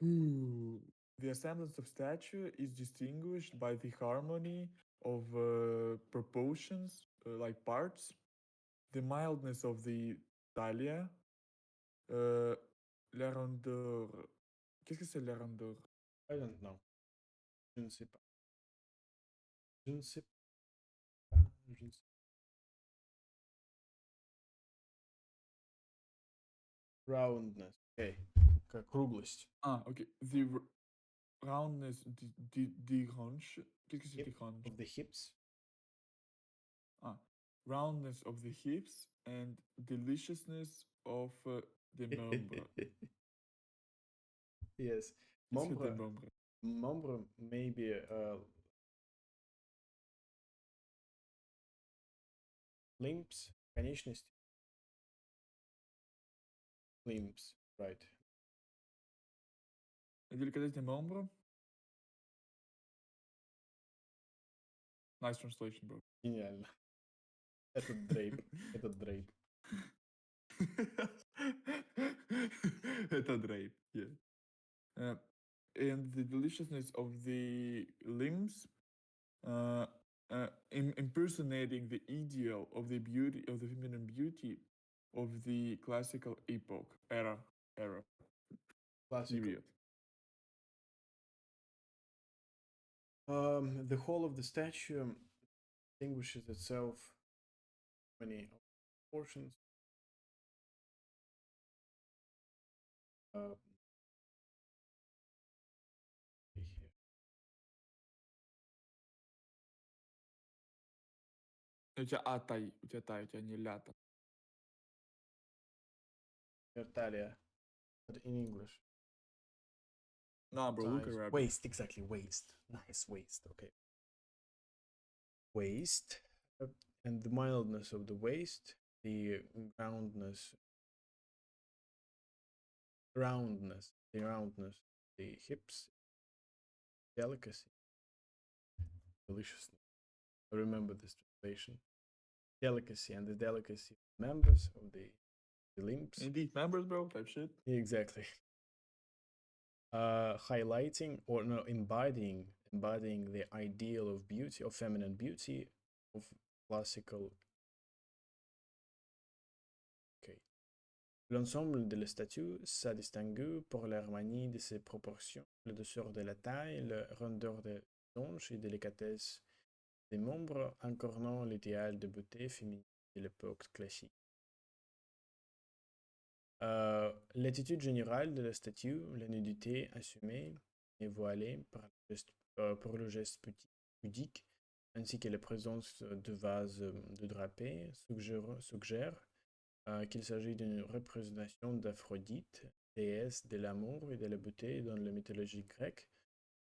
B: Ooh. The semblance of statue is distinguished by the harmony of proportions, like parts, the mildness of the talia, la rondeur. Qu'est-ce que c'est la rondeur?
A: I don't know. Je ne sais pas. Roundness. Okay. Как круглость.
B: Ah, ok. The roundness des hanches. Qu'est-ce que c'est des hanches?
A: Of the hips.
B: Ah, roundness of the hips and deliciousness of the membre.
A: Yes.
B: Qu'est-ce que des membres?
A: Membre, maybe limbs, конечности. Limbs, right.
B: La délicatesse des membres. Nice translation, bro.
A: Гениально. Этот дрейп.
B: Это дрейп, yeah. And the deliciousness of the limbs, impersonating the ideal of the beauty of the feminine beauty of the classical epoch era.
A: Classical.
B: Period.
A: The whole of the statue distinguishes itself many portions.
B: У тебя тай, у тебя не лята.
A: Talia, but in English.
B: Nah, bro, look at rabbit.
A: Waist, exactly, waist. Nice waist, okay. Waist, and the mildness of the waist, the roundness roundness, the hips, delicacy, deliciousness. I remember this translation. Delicacy and the delicacy of members of the limbs.
B: Indeed, members, bro, type shit.
A: Exactly. Highlighting or no, embodying the ideal of beauty, of feminine beauty, of classical. Okay. L'ensemble de la statue se distingue pour l'harmonie de ses proportions, le douceur de la taille, le rondeur des hanches et délicatesse des membres, incarnant l'idéal de beauté féminine de l'époque classique. L'attitude générale de la statue, la nudité assumée et voilée pour le geste pudique, ainsi que la présence de vases de drapés, suggère qu'il s'agit d'une représentation d'Aphrodite, déesse de l'amour et de la beauté dans la mythologie grecque,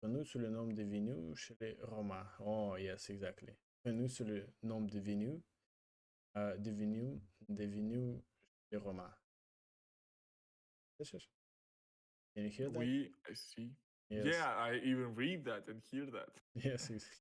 A: connue sous le nom de Vénus chez les Romains. Oh, yes, exactly. Connue sous le nom de Vénus, chez les Romains. Can you hear that?
B: Oui, I see.
A: Yes.
B: Yeah, I even read that and hear that.
A: Yes,